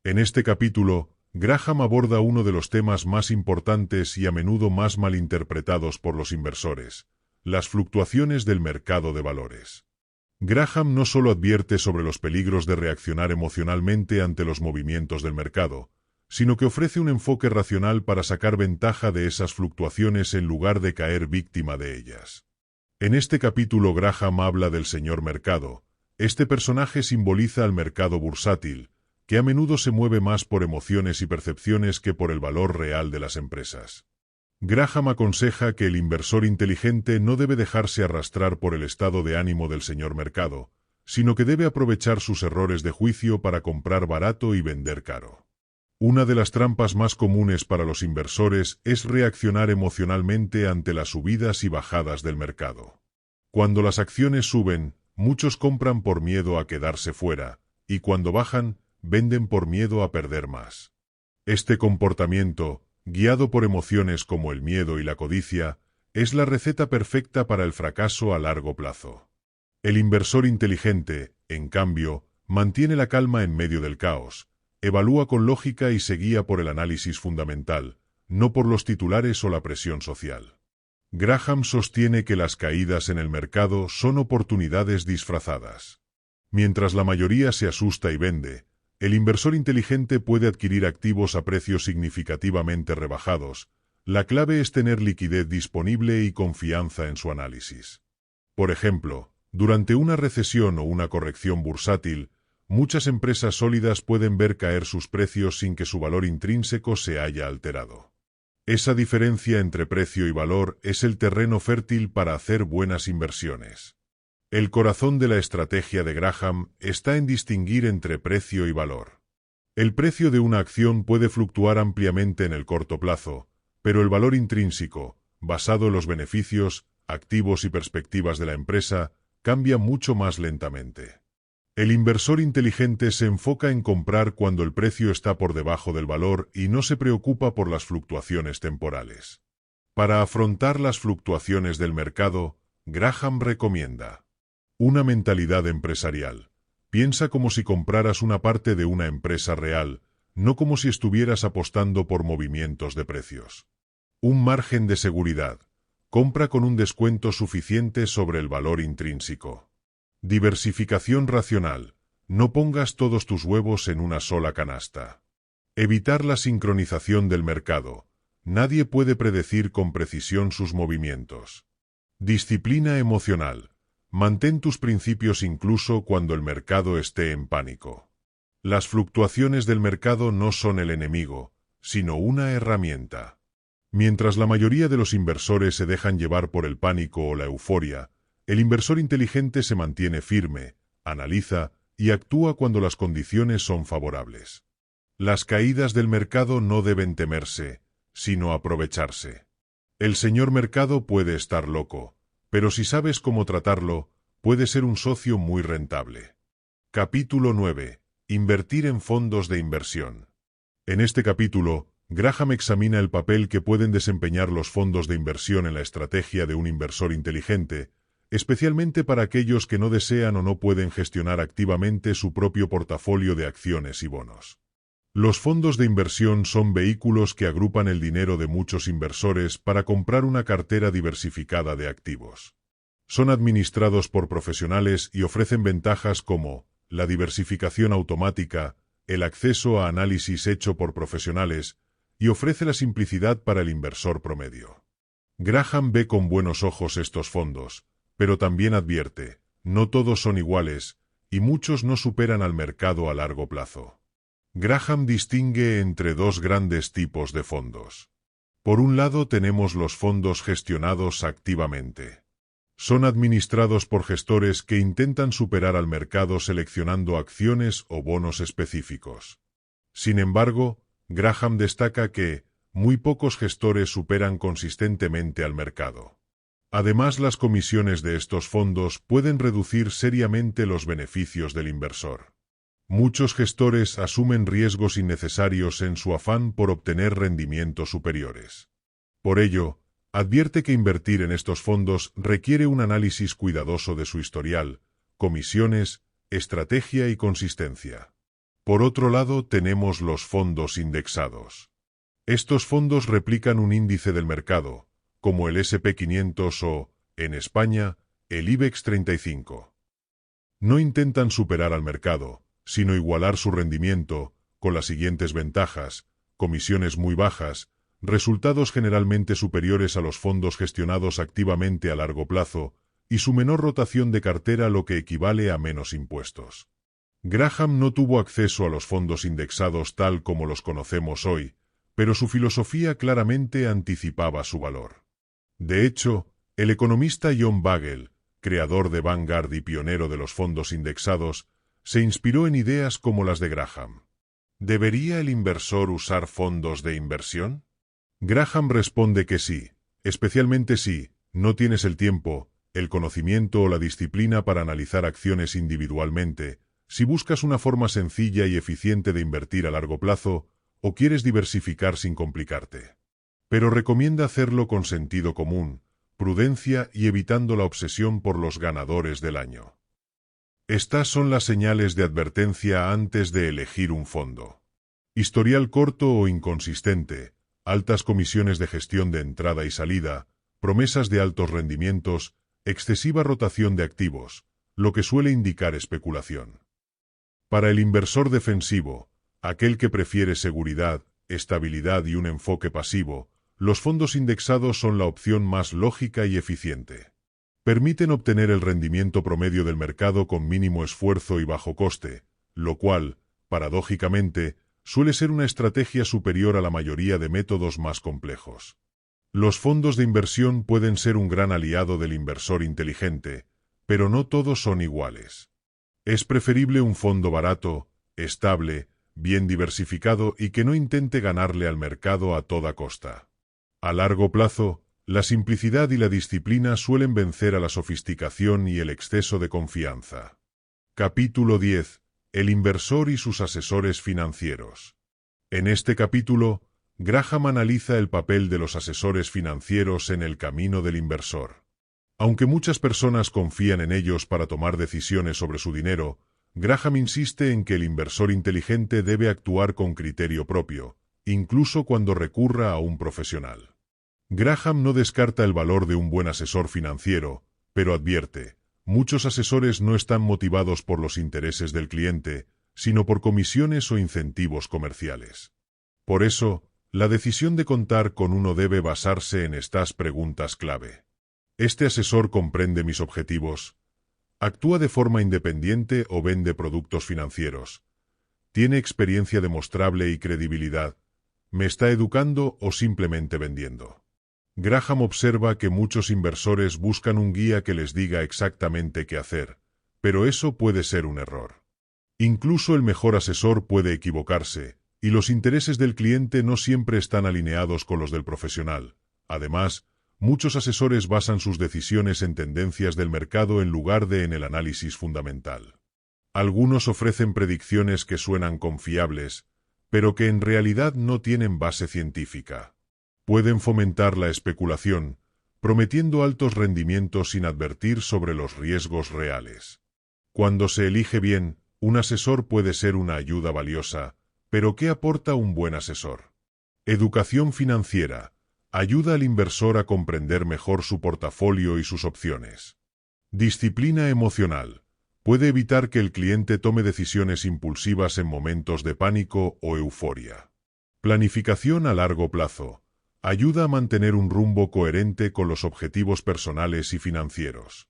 Speaker 1: En este capítulo, Graham aborda uno de los temas más importantes y a menudo más malinterpretados por los inversores: las fluctuaciones del mercado de valores. Graham no solo advierte sobre los peligros de reaccionar emocionalmente ante los movimientos del mercado, sino que ofrece un enfoque racional para sacar ventaja de esas fluctuaciones en lugar de caer víctima de ellas. En este capítulo Graham habla del señor mercado. Este personaje simboliza al mercado bursátil, que a menudo se mueve más por emociones y percepciones que por el valor real de las empresas. Graham aconseja que el inversor inteligente no debe dejarse arrastrar por el estado de ánimo del señor mercado, sino que debe aprovechar sus errores de juicio para comprar barato y vender caro. Una de las trampas más comunes para los inversores es reaccionar emocionalmente ante las subidas y bajadas del mercado. Cuando las acciones suben, muchos compran por miedo a quedarse fuera, y cuando bajan, venden por miedo a perder más. Este comportamiento, guiado por emociones como el miedo y la codicia, es la receta perfecta para el fracaso a largo plazo. El inversor inteligente, en cambio, mantiene la calma en medio del caos, Evalúa con lógica y se guía por el análisis fundamental, no por los titulares o la presión social. Graham sostiene que las caídas en el mercado son oportunidades disfrazadas. Mientras la mayoría se asusta y vende, el inversor inteligente puede adquirir activos a precios significativamente rebajados. La clave es tener liquidez disponible y confianza en su análisis. Por ejemplo, durante una recesión o una corrección bursátil, muchas empresas sólidas pueden ver caer sus precios sin que su valor intrínseco se haya alterado. Esa diferencia entre precio y valor es el terreno fértil para hacer buenas inversiones. El corazón de la estrategia de Graham está en distinguir entre precio y valor. El precio de una acción puede fluctuar ampliamente en el corto plazo, pero el valor intrínseco, basado en los beneficios, activos y perspectivas de la empresa, cambia mucho más lentamente. El inversor inteligente se enfoca en comprar cuando el precio está por debajo del valor y no se preocupa por las fluctuaciones temporales. Para afrontar las fluctuaciones del mercado, Graham recomienda una mentalidad empresarial. Piensa como si compraras una parte de una empresa real, no como si estuvieras apostando por movimientos de precios. Un margen de seguridad. Compra con un descuento suficiente sobre el valor intrínseco. Diversificación racional. No pongas todos tus huevos en una sola canasta. Evitar la sincronización del mercado. Nadie puede predecir con precisión sus movimientos. Disciplina emocional. Mantén tus principios incluso cuando el mercado esté en pánico. Las fluctuaciones del mercado no son el enemigo, sino una herramienta. Mientras la mayoría de los inversores se dejan llevar por el pánico o la euforia, el inversor inteligente se mantiene firme, analiza y actúa cuando las condiciones son favorables. Las caídas del mercado no deben temerse, sino aprovecharse. El señor mercado puede estar loco, pero si sabes cómo tratarlo, puede ser un socio muy rentable. Capítulo 9. Invertir en fondos de inversión. En este capítulo, Graham examina el papel que pueden desempeñar los fondos de inversión en la estrategia de un inversor inteligente, especialmente para aquellos que no desean o no pueden gestionar activamente su propio portafolio de acciones y bonos. Los fondos de inversión son vehículos que agrupan el dinero de muchos inversores para comprar una cartera diversificada de activos. Son administrados por profesionales y ofrecen ventajas como la diversificación automática, el acceso a análisis hecho por profesionales, y ofrece la simplicidad para el inversor promedio. Graham ve con buenos ojos estos fondos, pero también advierte, no todos son iguales, y muchos no superan al mercado a largo plazo. Graham distingue entre dos grandes tipos de fondos. Por un lado tenemos los fondos gestionados activamente. Son administrados por gestores que intentan superar al mercado seleccionando acciones o bonos específicos. Sin embargo, Graham destaca que muy pocos gestores superan consistentemente al mercado. Además, las comisiones de estos fondos pueden reducir seriamente los beneficios del inversor. Muchos gestores asumen riesgos innecesarios en su afán por obtener rendimientos superiores. Por ello, advierte que invertir en estos fondos requiere un análisis cuidadoso de su historial, comisiones, estrategia y consistencia. Por otro lado, tenemos los fondos indexados. Estos fondos replican un índice del mercado, como el S&P 500 o, en España, el IBEX 35. No intentan superar al mercado, sino igualar su rendimiento, con las siguientes ventajas: comisiones muy bajas, resultados generalmente superiores a los fondos gestionados activamente a largo plazo, y su menor rotación de cartera, lo que equivale a menos impuestos. Graham no tuvo acceso a los fondos indexados tal como los conocemos hoy, pero su filosofía claramente anticipaba su valor. De hecho, el economista John Bogle, creador de Vanguard y pionero de los fondos indexados, se inspiró en ideas como las de Graham. ¿Debería el inversor usar fondos de inversión? Graham responde que sí, especialmente si no tienes el tiempo, el conocimiento o la disciplina para analizar acciones individualmente, si buscas una forma sencilla y eficiente de invertir a largo plazo, o quieres diversificar sin complicarte. Pero recomienda hacerlo con sentido común, prudencia y evitando la obsesión por los ganadores del año. Estas son las señales de advertencia antes de elegir un fondo. Historial corto o inconsistente, altas comisiones de gestión de entrada y salida, promesas de altos rendimientos, excesiva rotación de activos, lo que suele indicar especulación. Para el inversor defensivo, aquel que prefiere seguridad, estabilidad y un enfoque pasivo, los fondos indexados son la opción más lógica y eficiente. Permiten obtener el rendimiento promedio del mercado con mínimo esfuerzo y bajo coste, lo cual, paradójicamente, suele ser una estrategia superior a la mayoría de métodos más complejos. Los fondos de inversión pueden ser un gran aliado del inversor inteligente, pero no todos son iguales. Es preferible un fondo barato, estable, bien diversificado y que no intente ganarle al mercado a toda costa. A largo plazo, la simplicidad y la disciplina suelen vencer a la sofisticación y el exceso de confianza. Capítulo 10. El inversor y sus asesores financieros. En este capítulo, Graham analiza el papel de los asesores financieros en el camino del inversor. Aunque muchas personas confían en ellos para tomar decisiones sobre su dinero, Graham insiste en que el inversor inteligente debe actuar con criterio propio, incluso cuando recurra a un profesional. Graham no descarta el valor de un buen asesor financiero, pero advierte: muchos asesores no están motivados por los intereses del cliente, sino por comisiones o incentivos comerciales. Por eso, la decisión de contar con uno debe basarse en estas preguntas clave. ¿Este asesor comprende mis objetivos? ¿Actúa de forma independiente o vende productos financieros? ¿Tiene experiencia demostrable y credibilidad? ¿Me está educando o simplemente vendiendo? Graham observa que muchos inversores buscan un guía que les diga exactamente qué hacer, pero eso puede ser un error. Incluso el mejor asesor puede equivocarse, y los intereses del cliente no siempre están alineados con los del profesional. Además, muchos asesores basan sus decisiones en tendencias del mercado en lugar de en el análisis fundamental. Algunos ofrecen predicciones que suenan confiables, pero que en realidad no tienen base científica. Pueden fomentar la especulación, prometiendo altos rendimientos sin advertir sobre los riesgos reales. Cuando se elige bien, un asesor puede ser una ayuda valiosa, pero ¿qué aporta un buen asesor? Educación financiera. Ayuda al inversor a comprender mejor su portafolio y sus opciones. Disciplina emocional. Puede evitar que el cliente tome decisiones impulsivas en momentos de pánico o euforia. Planificación a largo plazo. Ayuda a mantener un rumbo coherente con los objetivos personales y financieros.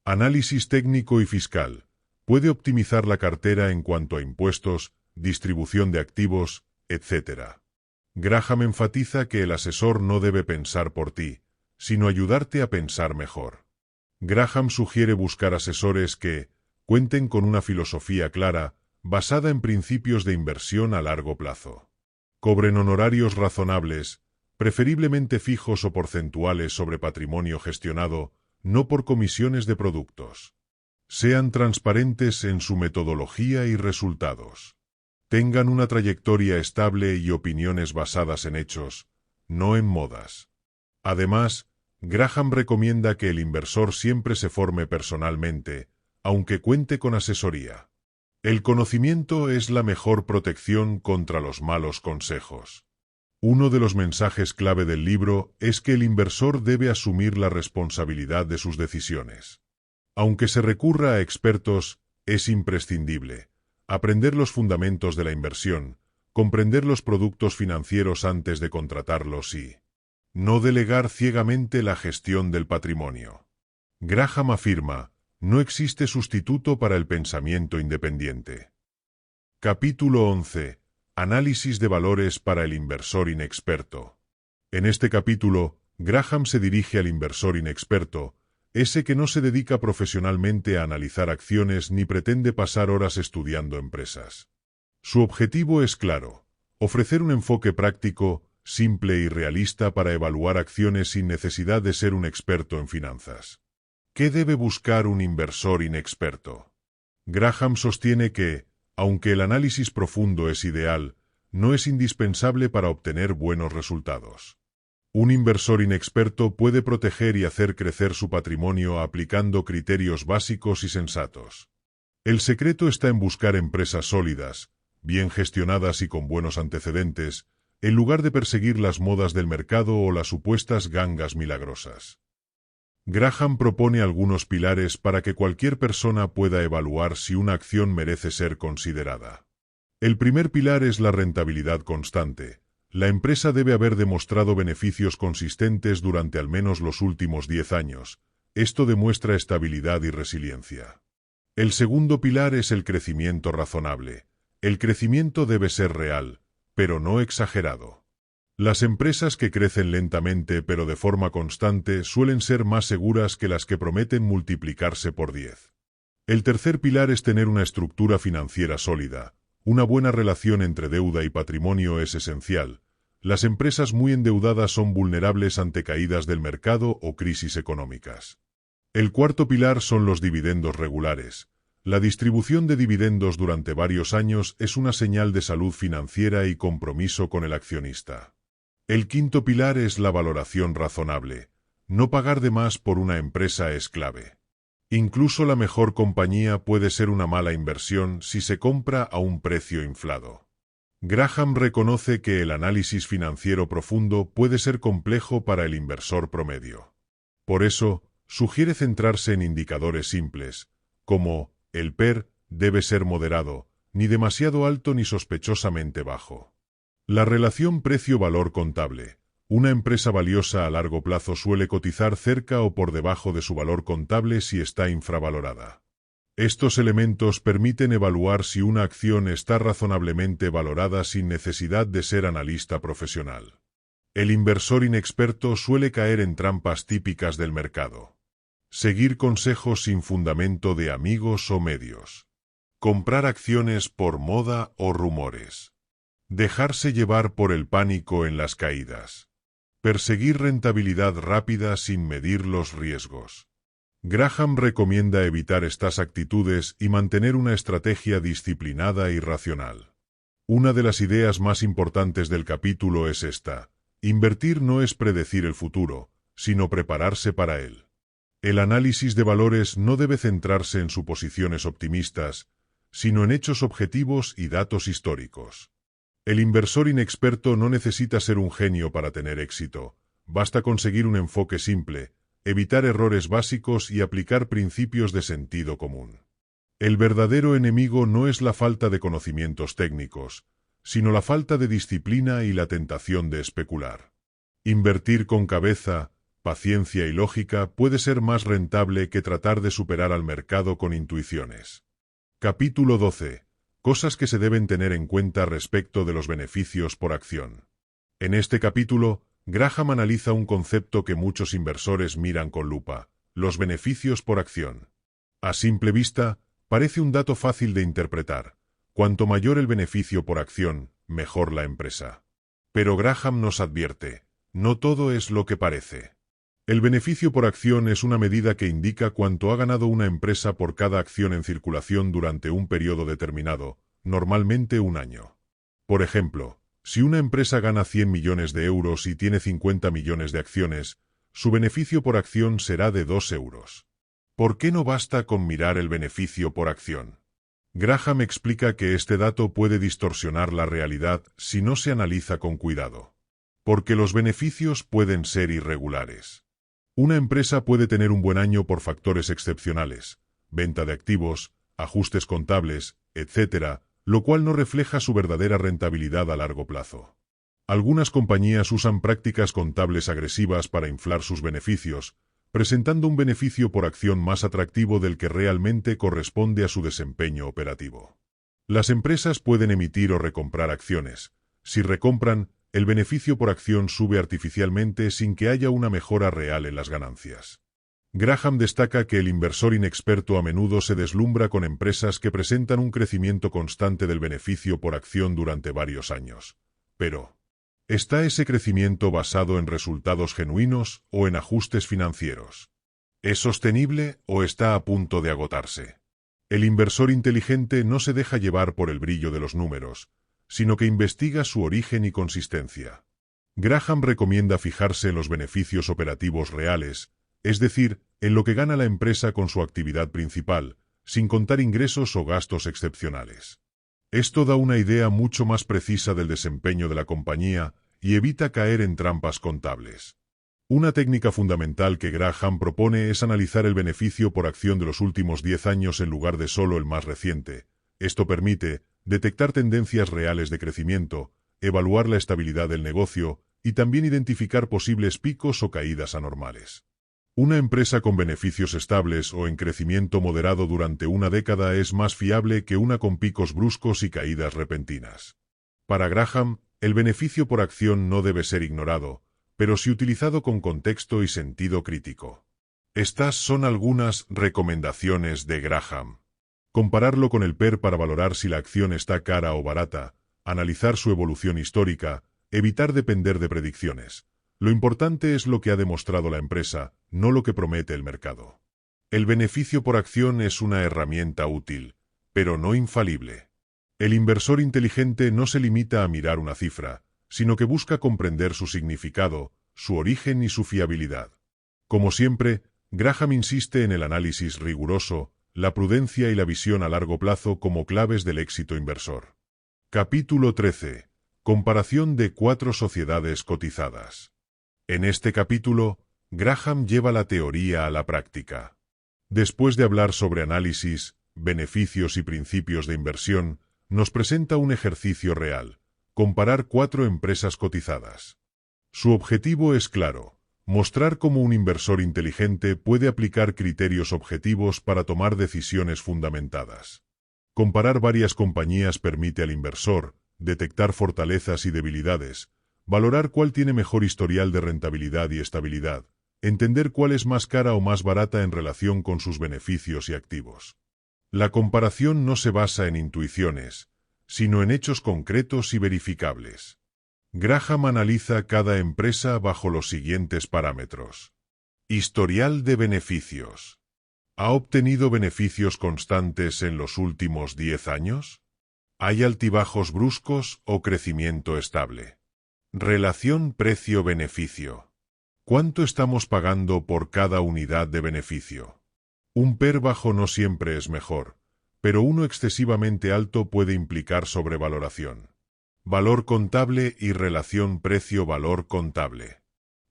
Speaker 1: Análisis técnico y fiscal. Puede optimizar la cartera en cuanto a impuestos, distribución de activos, etc. Graham enfatiza que el asesor no debe pensar por ti, sino ayudarte a pensar mejor. Graham sugiere buscar asesores que cuenten con una filosofía clara, basada en principios de inversión a largo plazo. Cobren honorarios razonables, preferiblemente fijos o porcentuales sobre patrimonio gestionado, no por comisiones de productos. Sean transparentes en su metodología y resultados. Tengan una trayectoria estable y opiniones basadas en hechos, no en modas. Además, Graham recomienda que el inversor siempre se forme personalmente, aunque cuente con asesoría. El conocimiento es la mejor protección contra los malos consejos. Uno de los mensajes clave del libro es que el inversor debe asumir la responsabilidad de sus decisiones. Aunque se recurra a expertos, es imprescindible aprender los fundamentos de la inversión, comprender los productos financieros antes de contratarlos y no delegar ciegamente la gestión del patrimonio. Graham afirma: no existe sustituto para el pensamiento independiente. Capítulo 11. Análisis de valores para el inversor inexperto. En este capítulo, Graham se dirige al inversor inexperto, ese que no se dedica profesionalmente a analizar acciones ni pretende pasar horas estudiando empresas. Su objetivo es claro: ofrecer un enfoque práctico, simple y realista para evaluar acciones sin necesidad de ser un experto en finanzas. ¿Qué debe buscar un inversor inexperto? Graham sostiene que, aunque el análisis profundo es ideal, no es indispensable para obtener buenos resultados. Un inversor inexperto puede proteger y hacer crecer su patrimonio aplicando criterios básicos y sensatos. El secreto está en buscar empresas sólidas, bien gestionadas y con buenos antecedentes, en lugar de perseguir las modas del mercado o las supuestas gangas milagrosas. Graham propone algunos pilares para que cualquier persona pueda evaluar si una acción merece ser considerada. El primer pilar es la rentabilidad constante. La empresa debe haber demostrado beneficios consistentes durante al menos los últimos 10 años. Esto demuestra estabilidad y resiliencia. El segundo pilar es el crecimiento razonable. El crecimiento debe ser real, pero no exagerado. Las empresas que crecen lentamente pero de forma constante suelen ser más seguras que las que prometen multiplicarse por 10. El tercer pilar es tener una estructura financiera sólida. Una buena relación entre deuda y patrimonio es esencial. Las empresas muy endeudadas son vulnerables ante caídas del mercado o crisis económicas. El cuarto pilar son los dividendos regulares. La distribución de dividendos durante varios años es una señal de salud financiera y compromiso con el accionista. El quinto pilar es la valoración razonable. No pagar de más por una empresa es clave. Incluso la mejor compañía puede ser una mala inversión si se compra a un precio inflado. Graham reconoce que el análisis financiero profundo puede ser complejo para el inversor promedio. Por eso, sugiere centrarse en indicadores simples, como el PER debe ser moderado, ni demasiado alto ni sospechosamente bajo. La relación precio-valor contable. Una empresa valiosa a largo plazo suele cotizar cerca o por debajo de su valor contable si está infravalorada. Estos elementos permiten evaluar si una acción está razonablemente valorada sin necesidad de ser analista profesional. El inversor inexperto suele caer en trampas típicas del mercado. Seguir consejos sin fundamento de amigos o medios. Comprar acciones por moda o rumores. Dejarse llevar por el pánico en las caídas. Perseguir rentabilidad rápida sin medir los riesgos. Graham recomienda evitar estas actitudes y mantener una estrategia disciplinada y racional. Una de las ideas más importantes del capítulo es esta: invertir no es predecir el futuro, sino prepararse para él. El análisis de valores no debe centrarse en suposiciones optimistas, sino en hechos objetivos y datos históricos. El inversor inexperto no necesita ser un genio para tener éxito, basta conseguir un enfoque simple, evitar errores básicos y aplicar principios de sentido común. El verdadero enemigo no es la falta de conocimientos técnicos, sino la falta de disciplina y la tentación de especular. Invertir con cabeza, paciencia y lógica puede ser más rentable que tratar de superar al mercado con intuiciones. Capítulo 12. Cosas que se deben tener en cuenta respecto de los beneficios por acción. En este capítulo, Graham analiza un concepto que muchos inversores miran con lupa: los beneficios por acción. A simple vista, parece un dato fácil de interpretar. Cuanto mayor el beneficio por acción, mejor la empresa. Pero Graham nos advierte: no todo es lo que parece. El beneficio por acción es una medida que indica cuánto ha ganado una empresa por cada acción en circulación durante un periodo determinado, normalmente un año. Por ejemplo, si una empresa gana 100 millones de euros y tiene 50 millones de acciones, su beneficio por acción será de 2 euros. ¿Por qué no basta con mirar el beneficio por acción? Graham explica que este dato puede distorsionar la realidad si no se analiza con cuidado. Porque los beneficios pueden ser irregulares. Una empresa puede tener un buen año por factores excepcionales, venta de activos, ajustes contables, etc., lo cual no refleja su verdadera rentabilidad a largo plazo. Algunas compañías usan prácticas contables agresivas para inflar sus beneficios, presentando un beneficio por acción más atractivo del que realmente corresponde a su desempeño operativo. Las empresas pueden emitir o recomprar acciones. Si recompran, el beneficio por acción sube artificialmente sin que haya una mejora real en las ganancias. Graham destaca que el inversor inexperto a menudo se deslumbra con empresas que presentan un crecimiento constante del beneficio por acción durante varios años. Pero, ¿está ese crecimiento basado en resultados genuinos o en ajustes financieros? ¿Es sostenible o está a punto de agotarse? El inversor inteligente no se deja llevar por el brillo de los números, sino que investiga su origen y consistencia. Graham recomienda fijarse en los beneficios operativos reales, es decir, en lo que gana la empresa con su actividad principal, sin contar ingresos o gastos excepcionales. Esto da una idea mucho más precisa del desempeño de la compañía y evita caer en trampas contables. Una técnica fundamental que Graham propone es analizar el beneficio por acción de los últimos 10 años en lugar de solo el más reciente. Esto permite detectar tendencias reales de crecimiento, evaluar la estabilidad del negocio y también identificar posibles picos o caídas anormales. Una empresa con beneficios estables o en crecimiento moderado durante una década es más fiable que una con picos bruscos y caídas repentinas. Para Graham, el beneficio por acción no debe ser ignorado, pero sí utilizado con contexto y sentido crítico. Estas son algunas recomendaciones de Graham. Compararlo con el PER para valorar si la acción está cara o barata, analizar su evolución histórica, evitar depender de predicciones. Lo importante es lo que ha demostrado la empresa, no lo que promete el mercado. El beneficio por acción es una herramienta útil, pero no infalible. El inversor inteligente no se limita a mirar una cifra, sino que busca comprender su significado, su origen y su fiabilidad. Como siempre, Graham insiste en el análisis riguroso, la prudencia y la visión a largo plazo como claves del éxito inversor. Capítulo 13. Comparación de 4 sociedades cotizadas. En este capítulo, Graham lleva la teoría a la práctica. Después de hablar sobre análisis, beneficios y principios de inversión, nos presenta un ejercicio real: comparar 4 empresas cotizadas. Su objetivo es claro: mostrar cómo un inversor inteligente puede aplicar criterios objetivos para tomar decisiones fundamentadas. Comparar varias compañías permite al inversor detectar fortalezas y debilidades, valorar cuál tiene mejor historial de rentabilidad y estabilidad, entender cuál es más cara o más barata en relación con sus beneficios y activos. La comparación no se basa en intuiciones, sino en hechos concretos y verificables. Graham analiza cada empresa bajo los siguientes parámetros. Historial de beneficios. ¿Ha obtenido beneficios constantes en los últimos 10 años? ¿Hay altibajos bruscos o crecimiento estable? Relación precio-beneficio. ¿Cuánto estamos pagando por cada unidad de beneficio? Un PER bajo no siempre es mejor, pero uno excesivamente alto puede implicar sobrevaloración. Valor contable y relación precio-valor contable.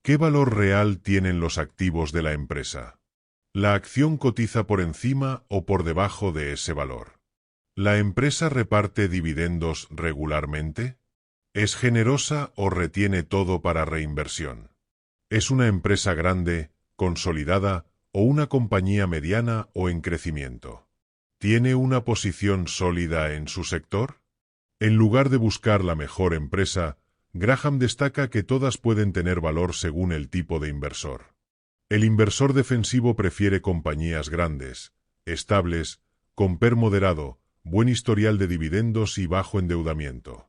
Speaker 1: ¿Qué valor real tienen los activos de la empresa? ¿La acción cotiza por encima o por debajo de ese valor? ¿La empresa reparte dividendos regularmente? ¿Es generosa o retiene todo para reinversión? ¿Es una empresa grande, consolidada, o una compañía mediana o en crecimiento? ¿Tiene una posición sólida en su sector? En lugar de buscar la mejor empresa, Graham destaca que todas pueden tener valor según el tipo de inversor. El inversor defensivo prefiere compañías grandes, estables, con PER moderado, buen historial de dividendos y bajo endeudamiento.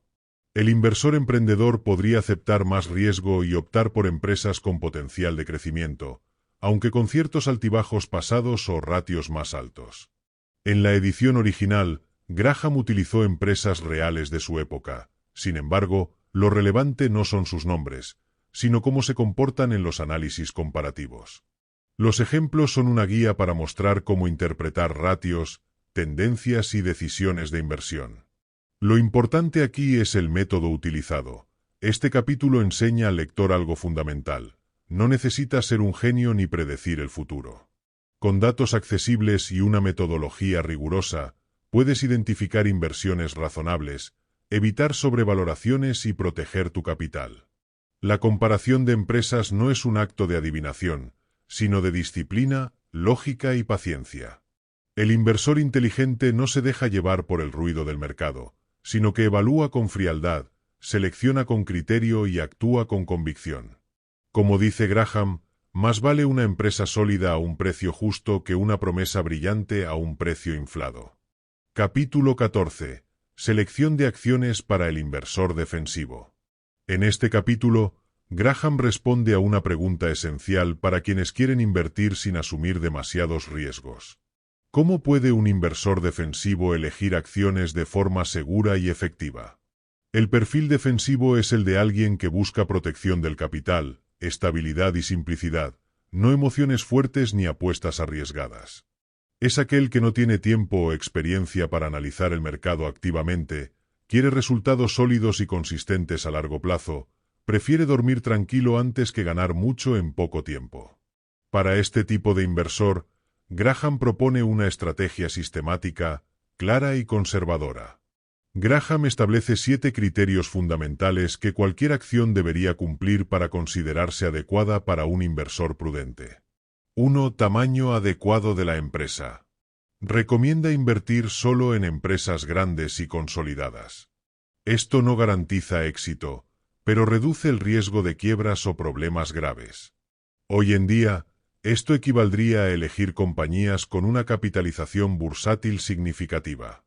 Speaker 1: El inversor emprendedor podría aceptar más riesgo y optar por empresas con potencial de crecimiento, aunque con ciertos altibajos pasados o ratios más altos. En la edición original, Graham utilizó empresas reales de su época. Sin embargo, lo relevante no son sus nombres, sino cómo se comportan en los análisis comparativos. Los ejemplos son una guía para mostrar cómo interpretar ratios, tendencias y decisiones de inversión. Lo importante aquí es el método utilizado. Este capítulo enseña al lector algo fundamental: no necesita ser un genio ni predecir el futuro. Con datos accesibles y una metodología rigurosa, puedes identificar inversiones razonables, evitar sobrevaloraciones y proteger tu capital. La comparación de empresas no es un acto de adivinación, sino de disciplina, lógica y paciencia. El inversor inteligente no se deja llevar por el ruido del mercado, sino que evalúa con frialdad, selecciona con criterio y actúa con convicción. Como dice Graham, más vale una empresa sólida a un precio justo que una promesa brillante a un precio inflado. Capítulo 14. Selección de acciones para el inversor defensivo. En este capítulo, Graham responde a una pregunta esencial para quienes quieren invertir sin asumir demasiados riesgos. ¿Cómo puede un inversor defensivo elegir acciones de forma segura y efectiva? El perfil defensivo es el de alguien que busca protección del capital, estabilidad y simplicidad, no emociones fuertes ni apuestas arriesgadas. Es aquel que no tiene tiempo o experiencia para analizar el mercado activamente, quiere resultados sólidos y consistentes a largo plazo, prefiere dormir tranquilo antes que ganar mucho en poco tiempo. Para este tipo de inversor, Graham propone una estrategia sistemática, clara y conservadora. Graham establece 7 criterios fundamentales que cualquier acción debería cumplir para considerarse adecuada para un inversor prudente. 1. Tamaño adecuado de la empresa. Recomienda invertir solo en empresas grandes y consolidadas. Esto no garantiza éxito, pero reduce el riesgo de quiebras o problemas graves. Hoy en día, esto equivaldría a elegir compañías con una capitalización bursátil significativa.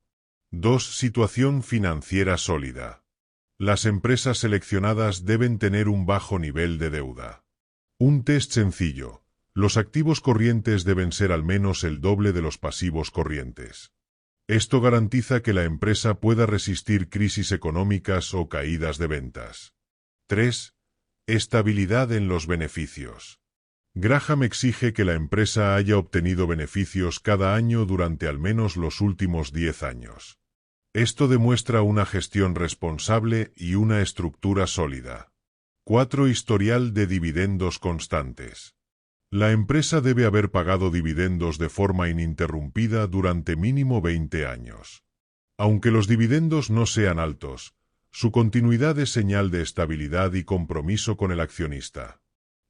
Speaker 1: 2. Situación financiera sólida. Las empresas seleccionadas deben tener un bajo nivel de deuda. Un test sencillo. Los activos corrientes deben ser al menos el doble de los pasivos corrientes. Esto garantiza que la empresa pueda resistir crisis económicas o caídas de ventas. 3. Estabilidad en los beneficios. Graham exige que la empresa haya obtenido beneficios cada año durante al menos los últimos 10 años. Esto demuestra una gestión responsable y una estructura sólida. 4. Historial de dividendos constantes. La empresa debe haber pagado dividendos de forma ininterrumpida durante mínimo 20 años. Aunque los dividendos no sean altos, su continuidad es señal de estabilidad y compromiso con el accionista.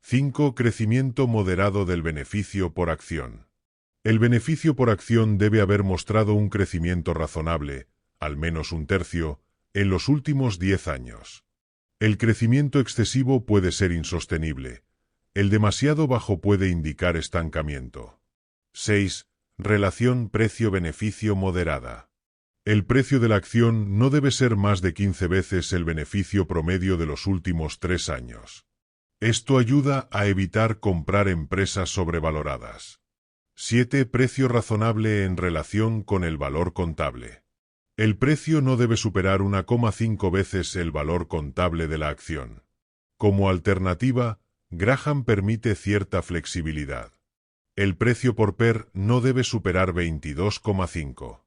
Speaker 1: 5. Crecimiento moderado del beneficio por acción. El beneficio por acción debe haber mostrado un crecimiento razonable, al menos un tercio, en los últimos 10 años. El crecimiento excesivo puede ser insostenible. El demasiado bajo puede indicar estancamiento. 6. Relación precio-beneficio moderada. El precio de la acción no debe ser más de 15 veces el beneficio promedio de los últimos 3 años. Esto ayuda a evitar comprar empresas sobrevaloradas. 7. Precio razonable en relación con el valor contable. El precio no debe superar 1,5 veces el valor contable de la acción. Como alternativa, Graham permite cierta flexibilidad. El precio por PER no debe superar 22,5.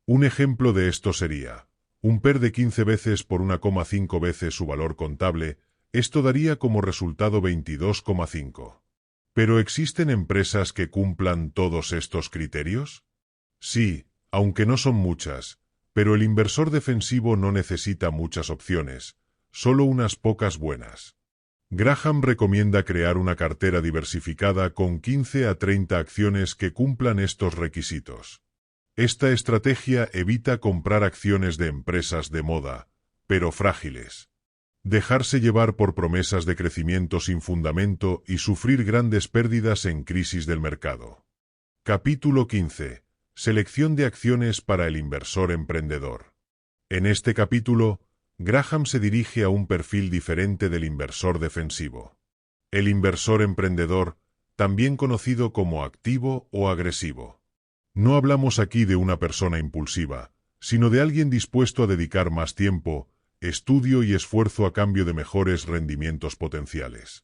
Speaker 1: Un ejemplo de esto sería, un PER de 15 veces por 1,5 veces su valor contable, esto daría como resultado 22,5. ¿Pero existen empresas que cumplan todos estos criterios? Sí, aunque no son muchas, pero el inversor defensivo no necesita muchas opciones, solo unas pocas buenas. Graham recomienda crear una cartera diversificada con 15 a 30 acciones que cumplan estos requisitos. Esta estrategia evita comprar acciones de empresas de moda, pero frágiles. Dejarse llevar por promesas de crecimiento sin fundamento y sufrir grandes pérdidas en crisis del mercado. Capítulo 15. Selección de acciones para el inversor emprendedor. En este capítulo, Graham se dirige a un perfil diferente del inversor defensivo. El inversor emprendedor, también conocido como activo o agresivo. No hablamos aquí de una persona impulsiva, sino de alguien dispuesto a dedicar más tiempo, estudio y esfuerzo a cambio de mejores rendimientos potenciales.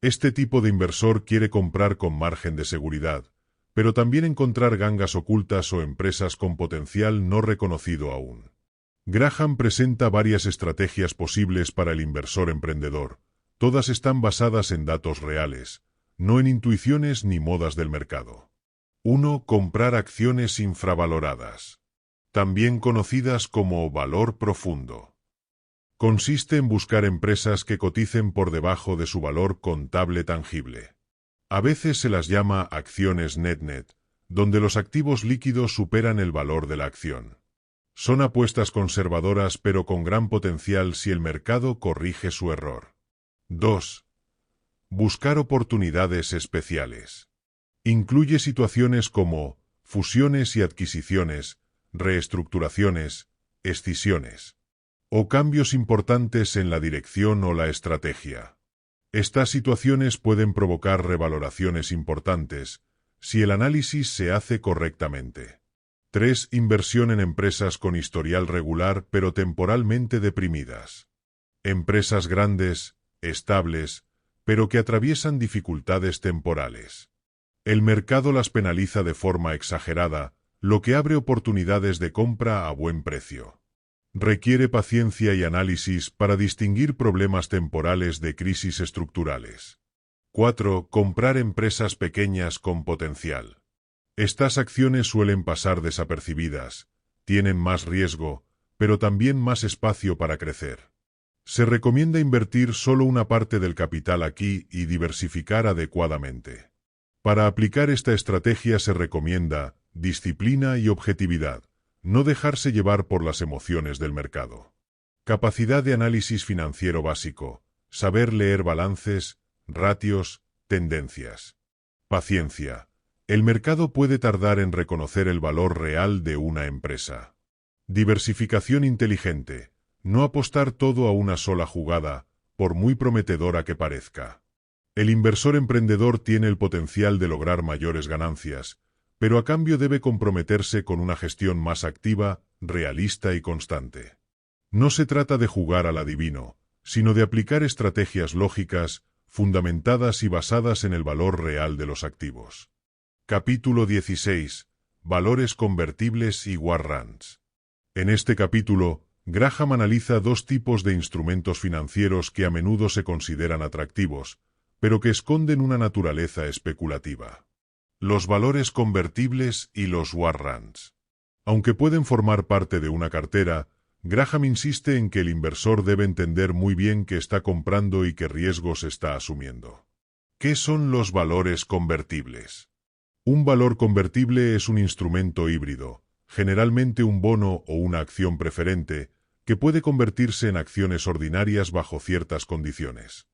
Speaker 1: Este tipo de inversor quiere comprar con margen de seguridad, pero también encontrar gangas ocultas o empresas con potencial no reconocido aún. Graham presenta varias estrategias posibles para el inversor emprendedor. Todas están basadas en datos reales, no en intuiciones ni modas del mercado. 1. Comprar acciones infravaloradas. También conocidas como valor profundo. Consiste en buscar empresas que coticen por debajo de su valor contable tangible. A veces se las llama acciones net-net, donde los activos líquidos superan el valor de la acción. Son apuestas conservadoras pero con gran potencial si el mercado corrige su error. 2. Buscar oportunidades especiales. Incluye situaciones como fusiones y adquisiciones, reestructuraciones, escisiones, o cambios importantes en la dirección o la estrategia. Estas situaciones pueden provocar revaloraciones importantes, si el análisis se hace correctamente. 3. Inversión en empresas con historial regular pero temporalmente deprimidas. Empresas grandes, estables, pero que atraviesan dificultades temporales. El mercado las penaliza de forma exagerada, lo que abre oportunidades de compra a buen precio. Requiere paciencia y análisis para distinguir problemas temporales de crisis estructurales. 4. Comprar empresas pequeñas con potencial. Estas acciones suelen pasar desapercibidas, tienen más riesgo, pero también más espacio para crecer. Se recomienda invertir solo una parte del capital aquí y diversificar adecuadamente. Para aplicar esta estrategia se recomienda disciplina y objetividad, no dejarse llevar por las emociones del mercado. Capacidad de análisis financiero básico, saber leer balances, ratios, tendencias. Paciencia. El mercado puede tardar en reconocer el valor real de una empresa. Diversificación inteligente. No apostar todo a una sola jugada, por muy prometedora que parezca. El inversor emprendedor tiene el potencial de lograr mayores ganancias, pero a cambio debe comprometerse con una gestión más activa, realista y constante. No se trata de jugar al adivino, sino de aplicar estrategias lógicas, fundamentadas y basadas en el valor real de los activos. Capítulo 16. Valores convertibles y warrants. En este capítulo, Graham analiza dos tipos de instrumentos financieros que a menudo se consideran atractivos, pero que esconden una naturaleza especulativa. Los valores convertibles y los warrants. Aunque pueden formar parte de una cartera, Graham insiste en que el inversor debe entender muy bien qué está comprando y qué riesgos está asumiendo. ¿Qué son los valores convertibles? Un valor convertible es un instrumento híbrido, generalmente un bono o una acción preferente, que puede convertirse en acciones ordinarias bajo ciertas condiciones.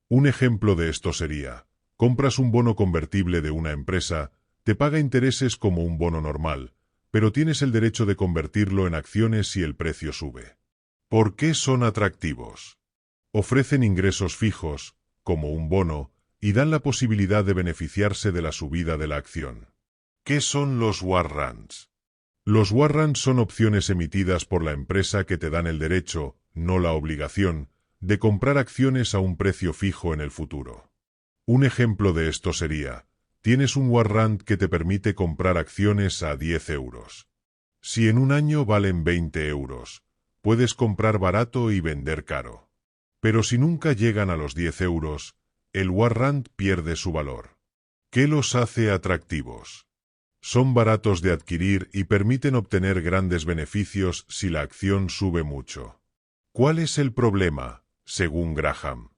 Speaker 1: Un ejemplo de esto sería: compras un bono convertible de una empresa, te paga intereses como un bono normal, pero tienes el derecho de convertirlo en acciones si el precio sube. ¿Por qué son atractivos? Ofrecen ingresos fijos, como un bono, y dan la posibilidad de beneficiarse de la subida de la acción. ¿Qué son los warrants? Los warrants son opciones emitidas por la empresa que te dan el derecho, no la obligación, de comprar acciones a un precio fijo en el futuro. Un ejemplo de esto sería: tienes un warrant que te permite comprar acciones a 10 euros. Si en un año valen 20 euros, puedes comprar barato y vender caro. Pero si nunca llegan a los 10 euros, el warrant pierde su valor. ¿Qué los hace atractivos? Son baratos de adquirir y permiten obtener grandes beneficios si la acción sube mucho. ¿Cuál es el problema, según Graham?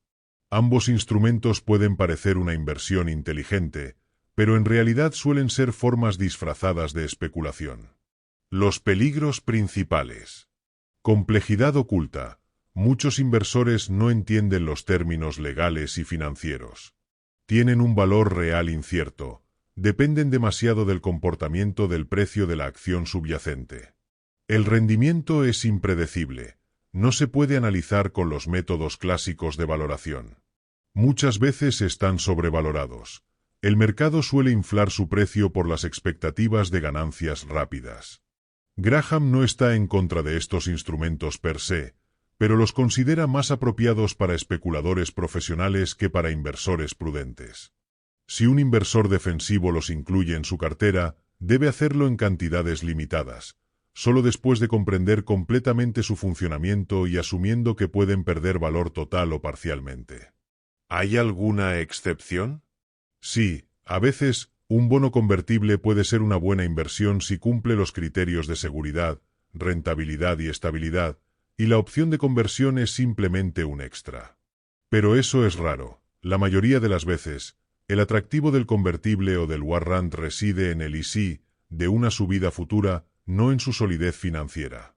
Speaker 1: Ambos instrumentos pueden parecer una inversión inteligente, pero en realidad suelen ser formas disfrazadas de especulación. Los peligros principales. Complejidad oculta. Muchos inversores no entienden los términos legales y financieros. Tienen un valor real incierto. Dependen demasiado del comportamiento del precio de la acción subyacente. El rendimiento es impredecible. No se puede analizar con los métodos clásicos de valoración. Muchas veces están sobrevalorados. El mercado suele inflar su precio por las expectativas de ganancias rápidas. Graham no está en contra de estos instrumentos per se, pero los considera más apropiados para especuladores profesionales que para inversores prudentes. Si un inversor defensivo los incluye en su cartera, debe hacerlo en cantidades limitadas, solo después de comprender completamente su funcionamiento y asumiendo que pueden perder valor total o parcialmente. ¿Hay alguna excepción? Sí, a veces, un bono convertible puede ser una buena inversión si cumple los criterios de seguridad, rentabilidad y estabilidad, y la opción de conversión es simplemente un extra. Pero eso es raro. La mayoría de las veces, el atractivo del convertible o del warrant reside en el y si de una subida futura, no en su solidez financiera.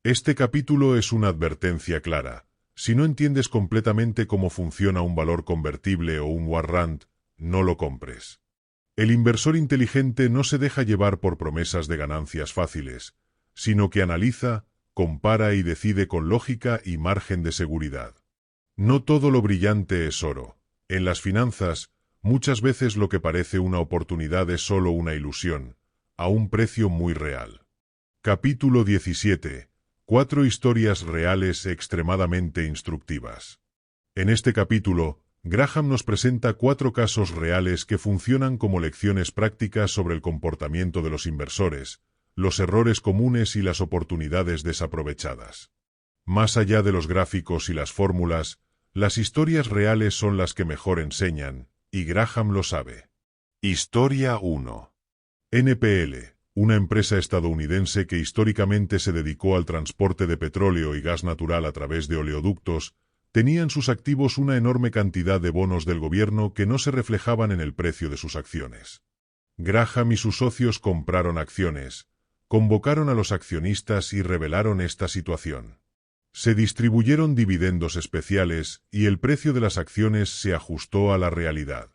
Speaker 1: Este capítulo es una advertencia clara. Si no entiendes completamente cómo funciona un valor convertible o un warrant, no lo compres. El inversor inteligente no se deja llevar por promesas de ganancias fáciles, sino que analiza, compara y decide con lógica y margen de seguridad. No todo lo brillante es oro. En las finanzas, muchas veces lo que parece una oportunidad es solo una ilusión, a un precio muy real. Capítulo 17. 4 historias reales extremadamente instructivas. En este capítulo, Graham nos presenta 4 casos reales que funcionan como lecciones prácticas sobre el comportamiento de los inversores, los errores comunes y las oportunidades desaprovechadas. Más allá de los gráficos y las fórmulas, las historias reales son las que mejor enseñan, y Graham lo sabe. Historia 1. NPL, una empresa estadounidense que históricamente se dedicó al transporte de petróleo y gas natural a través de oleoductos, tenía en sus activos una enorme cantidad de bonos del gobierno que no se reflejaban en el precio de sus acciones. Graham y sus socios compraron acciones, convocaron a los accionistas y revelaron esta situación. Se distribuyeron dividendos especiales y el precio de las acciones se ajustó a la realidad.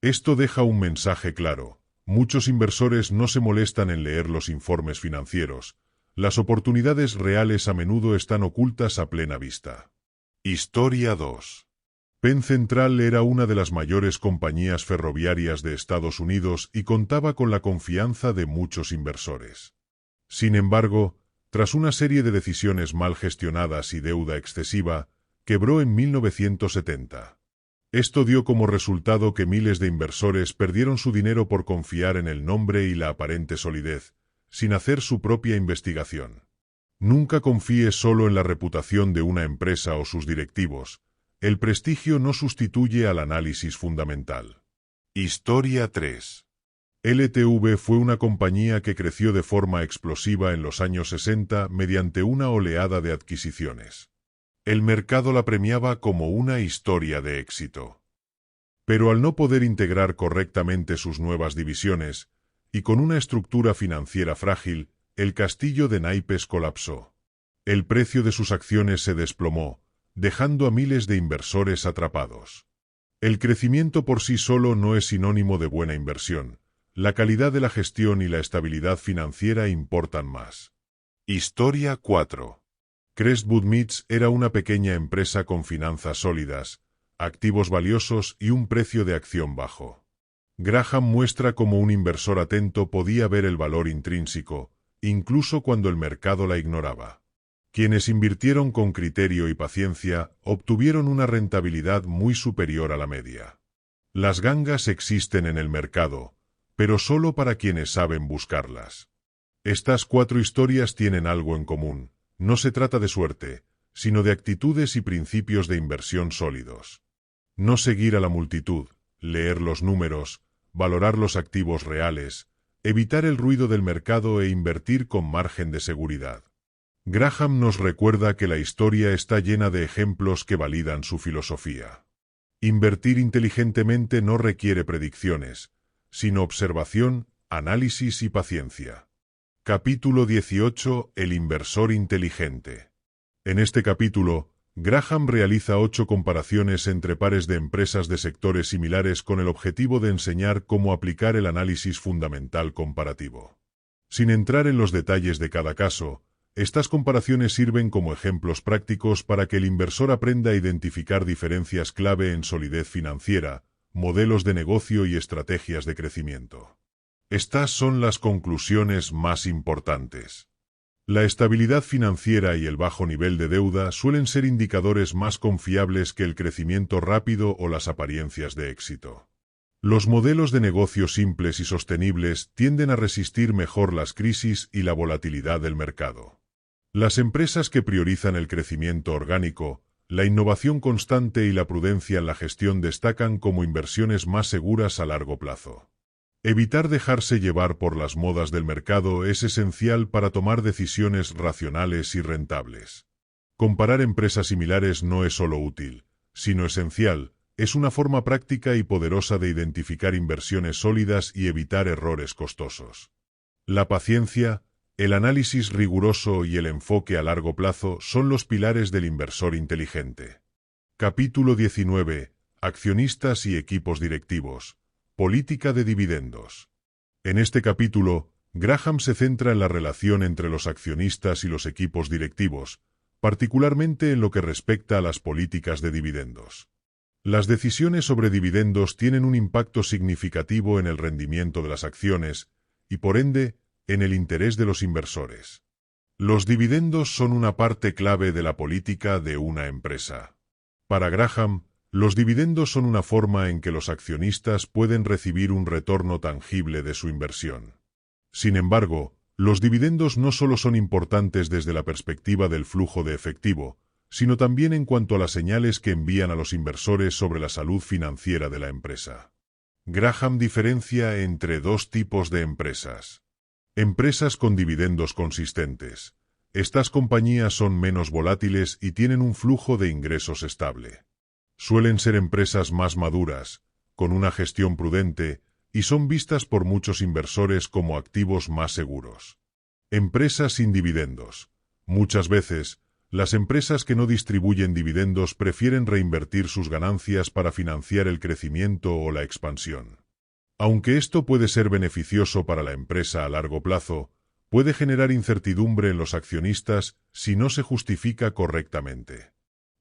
Speaker 1: Esto deja un mensaje claro: muchos inversores no se molestan en leer los informes financieros. Las oportunidades reales a menudo están ocultas a plena vista. Historia 2. Penn Central era una de las mayores compañías ferroviarias de Estados Unidos y contaba con la confianza de muchos inversores. Sin embargo, tras una serie de decisiones mal gestionadas y deuda excesiva, quebró en 1970. Esto dio como resultado que miles de inversores perdieron su dinero por confiar en el nombre y la aparente solidez, sin hacer su propia investigación. Nunca confíe solo en la reputación de una empresa o sus directivos. El prestigio no sustituye al análisis fundamental. Historia 3. LTV fue una compañía que creció de forma explosiva en los años 60 mediante una oleada de adquisiciones. El mercado la premiaba como una historia de éxito. Pero al no poder integrar correctamente sus nuevas divisiones, y con una estructura financiera frágil, el castillo de naipes colapsó. El precio de sus acciones se desplomó, dejando a miles de inversores atrapados. El crecimiento por sí solo no es sinónimo de buena inversión. La calidad de la gestión y la estabilidad financiera importan más. Historia 4. Crestwood Meats era una pequeña empresa con finanzas sólidas, activos valiosos y un precio de acción bajo. Graham muestra cómo un inversor atento podía ver el valor intrínseco, incluso cuando el mercado la ignoraba. Quienes invirtieron con criterio y paciencia obtuvieron una rentabilidad muy superior a la media. Las gangas existen en el mercado, pero solo para quienes saben buscarlas. Estas 4 historias tienen algo en común. No se trata de suerte, sino de actitudes y principios de inversión sólidos. No seguir a la multitud, leer los números, valorar los activos reales, evitar el ruido del mercado e invertir con margen de seguridad. Graham nos recuerda que la historia está llena de ejemplos que validan su filosofía. Invertir inteligentemente no requiere predicciones, sino observación, análisis y paciencia. Capítulo 18. El inversor inteligente. En este capítulo, Graham realiza 8 comparaciones entre pares de empresas de sectores similares con el objetivo de enseñar cómo aplicar el análisis fundamental comparativo. Sin entrar en los detalles de cada caso, estas comparaciones sirven como ejemplos prácticos para que el inversor aprenda a identificar diferencias clave en solidez financiera, modelos de negocio y estrategias de crecimiento. Estas son las conclusiones más importantes. La estabilidad financiera y el bajo nivel de deuda suelen ser indicadores más confiables que el crecimiento rápido o las apariencias de éxito. Los modelos de negocio simples y sostenibles tienden a resistir mejor las crisis y la volatilidad del mercado. Las empresas que priorizan el crecimiento orgánico, la innovación constante y la prudencia en la gestión destacan como inversiones más seguras a largo plazo. Evitar dejarse llevar por las modas del mercado es esencial para tomar decisiones racionales y rentables. Comparar empresas similares no es solo útil, sino esencial. Es una forma práctica y poderosa de identificar inversiones sólidas y evitar errores costosos. La paciencia, el análisis riguroso y el enfoque a largo plazo son los pilares del inversor inteligente. Capítulo 19. Accionistas y equipos directivos. Política de dividendos. En este capítulo, Graham se centra en la relación entre los accionistas y los equipos directivos, particularmente en lo que respecta a las políticas de dividendos. Las decisiones sobre dividendos tienen un impacto significativo en el rendimiento de las acciones y, por ende, en el interés de los inversores. Los dividendos son una parte clave de la política de una empresa. Para Graham, Los dividendos son una forma en que los accionistas pueden recibir un retorno tangible de su inversión. Sin embargo, los dividendos no solo son importantes desde la perspectiva del flujo de efectivo, sino también en cuanto a las señales que envían a los inversores sobre la salud financiera de la empresa. Graham diferencia entre dos tipos de empresas. Empresas con dividendos consistentes. Estas compañías son menos volátiles y tienen un flujo de ingresos estable. Suelen ser empresas más maduras, con una gestión prudente, y son vistas por muchos inversores como activos más seguros. Empresas sin dividendos. Muchas veces, las empresas que no distribuyen dividendos prefieren reinvertir sus ganancias para financiar el crecimiento o la expansión. Aunque esto puede ser beneficioso para la empresa a largo plazo, puede generar incertidumbre en los accionistas si no se justifica correctamente.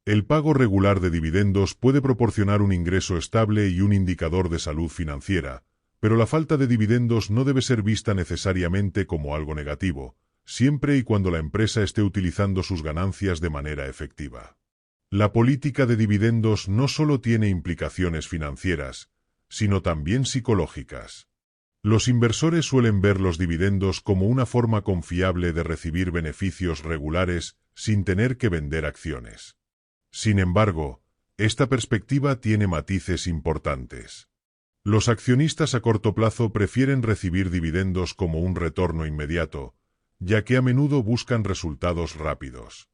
Speaker 1: El pago regular de dividendos puede proporcionar un ingreso estable y un indicador de salud financiera, pero la falta de dividendos no debe ser vista necesariamente como algo negativo, siempre y cuando la empresa esté utilizando sus ganancias de manera efectiva. La política de dividendos no solo tiene implicaciones financieras, sino también psicológicas. Los inversores suelen ver los dividendos como una forma confiable de recibir beneficios regulares sin tener que vender acciones. Sin embargo, esta perspectiva tiene matices importantes. Los accionistas a corto plazo prefieren recibir dividendos como un retorno inmediato, ya que a menudo buscan resultados rápidos.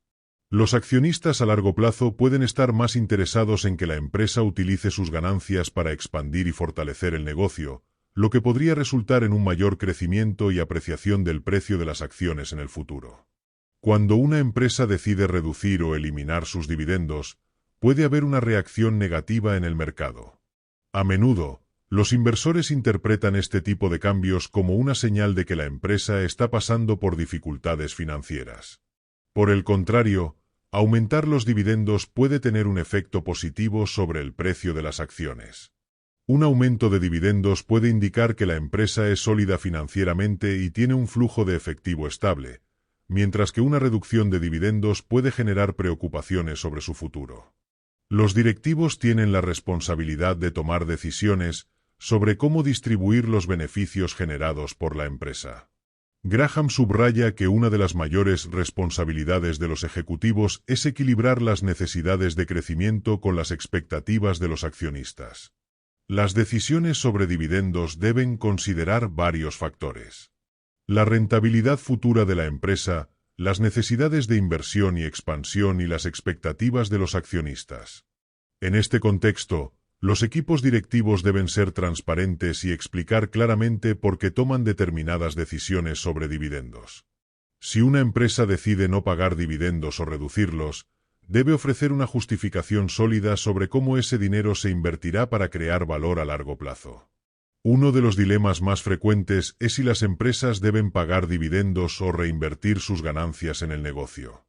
Speaker 1: Los accionistas a largo plazo pueden estar más interesados en que la empresa utilice sus ganancias para expandir y fortalecer el negocio, lo que podría resultar en un mayor crecimiento y apreciación del precio de las acciones en el futuro. Cuando una empresa decide reducir o eliminar sus dividendos, puede haber una reacción negativa en el mercado. A menudo, los inversores interpretan este tipo de cambios como una señal de que la empresa está pasando por dificultades financieras. Por el contrario, aumentar los dividendos puede tener un efecto positivo sobre el precio de las acciones. Un aumento de dividendos puede indicar que la empresa es sólida financieramente y tiene un flujo de efectivo estable, mientras que una reducción de dividendos puede generar preocupaciones sobre su futuro. Los directivos tienen la responsabilidad de tomar decisiones sobre cómo distribuir los beneficios generados por la empresa. Graham subraya que una de las mayores responsabilidades de los ejecutivos es equilibrar las necesidades de crecimiento con las expectativas de los accionistas. Las decisiones sobre dividendos deben considerar varios factores: la rentabilidad futura de la empresa, las necesidades de inversión y expansión y las expectativas de los accionistas. En este contexto, los equipos directivos deben ser transparentes y explicar claramente por qué toman determinadas decisiones sobre dividendos. Si una empresa decide no pagar dividendos o reducirlos, debe ofrecer una justificación sólida sobre cómo ese dinero se invertirá para crear valor a largo plazo. Uno de los dilemas más frecuentes es si las empresas deben pagar dividendos o reinvertir sus ganancias en el negocio.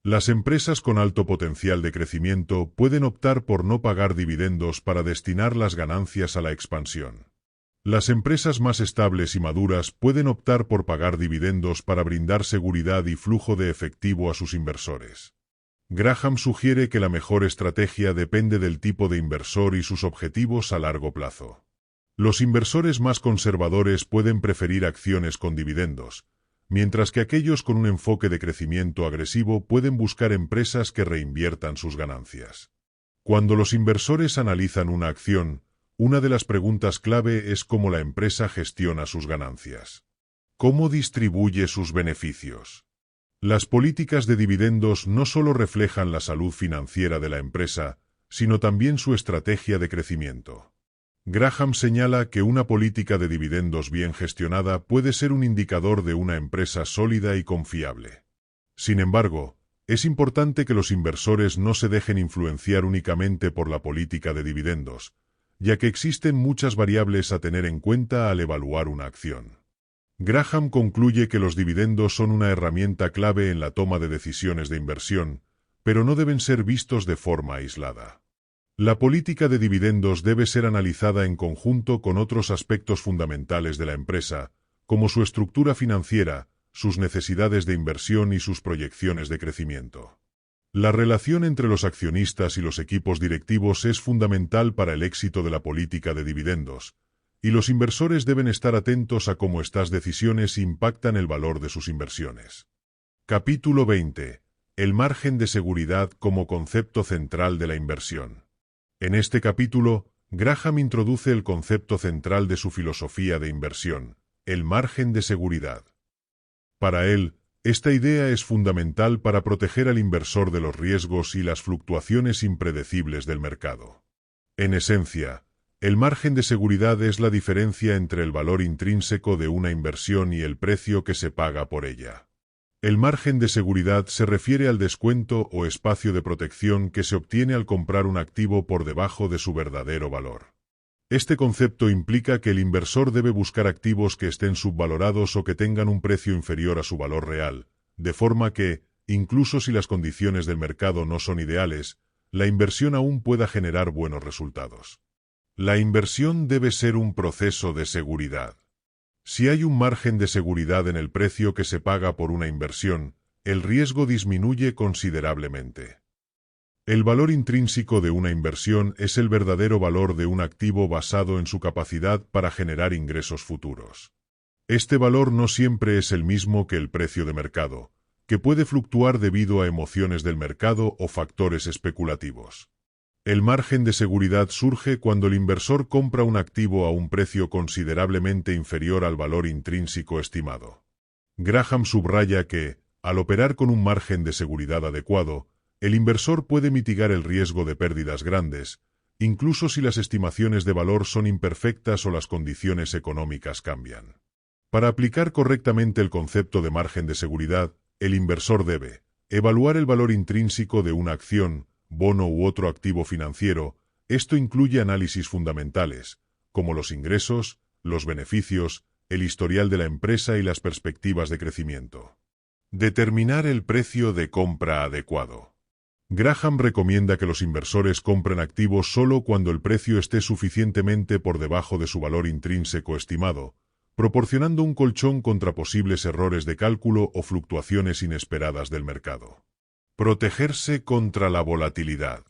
Speaker 1: Las empresas con alto potencial de crecimiento pueden optar por no pagar dividendos para destinar las ganancias a la expansión. Las empresas más estables y maduras pueden optar por pagar dividendos para brindar seguridad y flujo de efectivo a sus inversores. Graham sugiere que la mejor estrategia depende del tipo de inversor y sus objetivos a largo plazo. Los inversores más conservadores pueden preferir acciones con dividendos, mientras que aquellos con un enfoque de crecimiento agresivo pueden buscar empresas que reinviertan sus ganancias. Cuando los inversores analizan una acción, una de las preguntas clave es cómo la empresa gestiona sus ganancias. ¿Cómo distribuye sus beneficios? Las políticas de dividendos no solo reflejan la salud financiera de la empresa, sino también su estrategia de crecimiento. Graham señala que una política de dividendos bien gestionada puede ser un indicador de una empresa sólida y confiable. Sin embargo, es importante que los inversores no se dejen influenciar únicamente por la política de dividendos, ya que existen muchas variables a tener en cuenta al evaluar una acción. Graham concluye que los dividendos son una herramienta clave en la toma de decisiones de inversión, pero no deben ser vistos de forma aislada. La política de dividendos debe ser analizada en conjunto con otros aspectos fundamentales de la empresa, como su estructura financiera, sus necesidades de inversión y sus proyecciones de crecimiento. La relación entre los accionistas y los equipos directivos es fundamental para el éxito de la política de dividendos, y los inversores deben estar atentos a cómo estas decisiones impactan el valor de sus inversiones. Capítulo 20. El margen de seguridad como concepto central de la inversión. En este capítulo, Graham introduce el concepto central de su filosofía de inversión, el margen de seguridad. Para él, esta idea es fundamental para proteger al inversor de los riesgos y las fluctuaciones impredecibles del mercado. En esencia, el margen de seguridad es la diferencia entre el valor intrínseco de una inversión y el precio que se paga por ella. El margen de seguridad se refiere al descuento o espacio de protección que se obtiene al comprar un activo por debajo de su verdadero valor. Este concepto implica que el inversor debe buscar activos que estén subvalorados o que tengan un precio inferior a su valor real, de forma que, incluso si las condiciones del mercado no son ideales, la inversión aún pueda generar buenos resultados. La inversión debe ser un proceso de seguridad. Si hay un margen de seguridad en el precio que se paga por una inversión, el riesgo disminuye considerablemente. El valor intrínseco de una inversión es el verdadero valor de un activo basado en su capacidad para generar ingresos futuros. Este valor no siempre es el mismo que el precio de mercado, que puede fluctuar debido a emociones del mercado o factores especulativos. El margen de seguridad surge cuando el inversor compra un activo a un precio considerablemente inferior al valor intrínseco estimado. Graham subraya que, al operar con un margen de seguridad adecuado, el inversor puede mitigar el riesgo de pérdidas grandes, incluso si las estimaciones de valor son imperfectas o las condiciones económicas cambian. Para aplicar correctamente el concepto de margen de seguridad, el inversor debe evaluar el valor intrínseco de una acción, bono u otro activo financiero. Esto incluye análisis fundamentales, como los ingresos, los beneficios, el historial de la empresa y las perspectivas de crecimiento. Determinar el precio de compra adecuado. Graham recomienda que los inversores compren activos solo cuando el precio esté suficientemente por debajo de su valor intrínseco estimado, proporcionando un colchón contra posibles errores de cálculo o fluctuaciones inesperadas del mercado. Protegerse contra la volatilidad.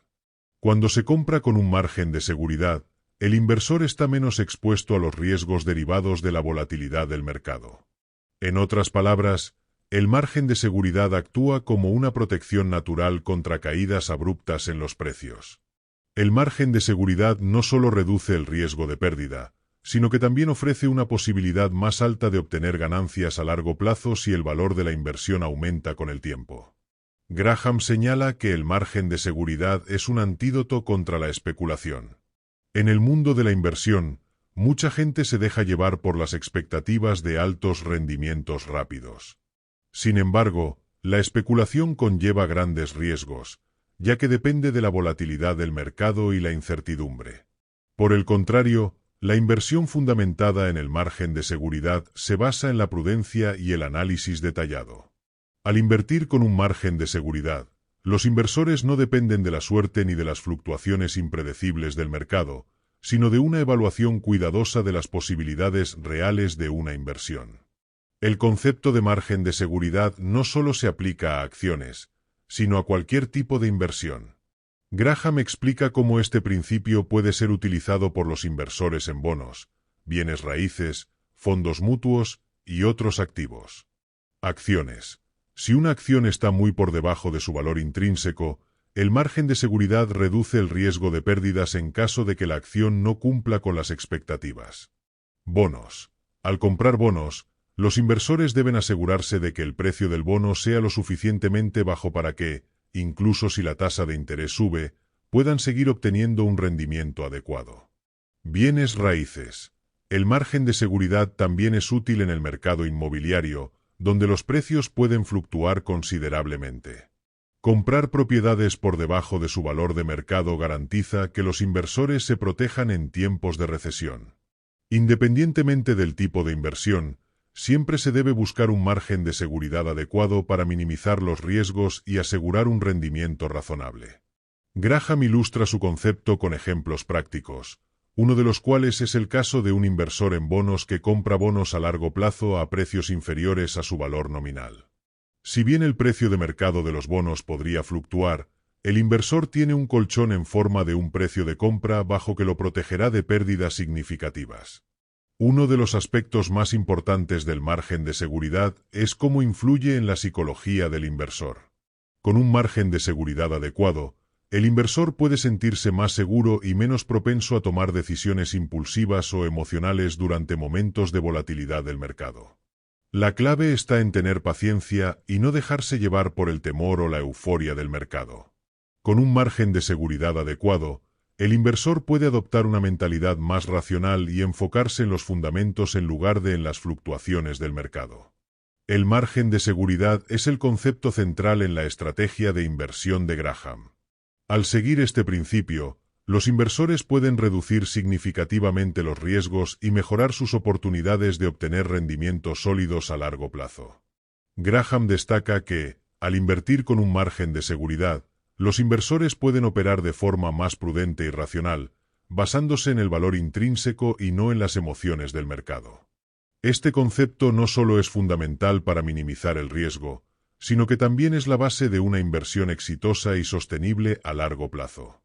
Speaker 1: Cuando se compra con un margen de seguridad, el inversor está menos expuesto a los riesgos derivados de la volatilidad del mercado. En otras palabras, el margen de seguridad actúa como una protección natural contra caídas abruptas en los precios. El margen de seguridad no solo reduce el riesgo de pérdida, sino que también ofrece una posibilidad más alta de obtener ganancias a largo plazo si el valor de la inversión aumenta con el tiempo. Graham señala que el margen de seguridad es un antídoto contra la especulación. En el mundo de la inversión, mucha gente se deja llevar por las expectativas de altos rendimientos rápidos. Sin embargo, la especulación conlleva grandes riesgos, ya que depende de la volatilidad del mercado y la incertidumbre. Por el contrario, la inversión fundamentada en el margen de seguridad se basa en la prudencia y el análisis detallado. Al invertir con un margen de seguridad, los inversores no dependen de la suerte ni de las fluctuaciones impredecibles del mercado, sino de una evaluación cuidadosa de las posibilidades reales de una inversión. El concepto de margen de seguridad no solo se aplica a acciones, sino a cualquier tipo de inversión. Graham explica cómo este principio puede ser utilizado por los inversores en bonos, bienes raíces, fondos mutuos y otros activos. Acciones. Si una acción está muy por debajo de su valor intrínseco, el margen de seguridad reduce el riesgo de pérdidas en caso de que la acción no cumpla con las expectativas. Bonos. Al comprar bonos, los inversores deben asegurarse de que el precio del bono sea lo suficientemente bajo para que, incluso si la tasa de interés sube, puedan seguir obteniendo un rendimiento adecuado. Bienes raíces. El margen de seguridad también es útil en el mercado inmobiliario, donde los precios pueden fluctuar considerablemente. Comprar propiedades por debajo de su valor de mercado garantiza que los inversores se protejan en tiempos de recesión. Independientemente del tipo de inversión, siempre se debe buscar un margen de seguridad adecuado para minimizar los riesgos y asegurar un rendimiento razonable. Graham ilustra su concepto con ejemplos prácticos, uno de los cuales es el caso de un inversor en bonos que compra bonos a largo plazo a precios inferiores a su valor nominal. Si bien el precio de mercado de los bonos podría fluctuar, el inversor tiene un colchón en forma de un precio de compra bajo que lo protegerá de pérdidas significativas. Uno de los aspectos más importantes del margen de seguridad es cómo influye en la psicología del inversor. Con un margen de seguridad adecuado, el inversor puede sentirse más seguro y menos propenso a tomar decisiones impulsivas o emocionales durante momentos de volatilidad del mercado. La clave está en tener paciencia y no dejarse llevar por el temor o la euforia del mercado. Con un margen de seguridad adecuado, el inversor puede adoptar una mentalidad más racional y enfocarse en los fundamentos en lugar de en las fluctuaciones del mercado. El margen de seguridad es el concepto central en la estrategia de inversión de Graham. Al seguir este principio, los inversores pueden reducir significativamente los riesgos y mejorar sus oportunidades de obtener rendimientos sólidos a largo plazo. Graham destaca que, al invertir con un margen de seguridad, los inversores pueden operar de forma más prudente y racional, basándose en el valor intrínseco y no en las emociones del mercado. Este concepto no solo es fundamental para minimizar el riesgo, sino que también es la base de una inversión exitosa y sostenible a largo plazo.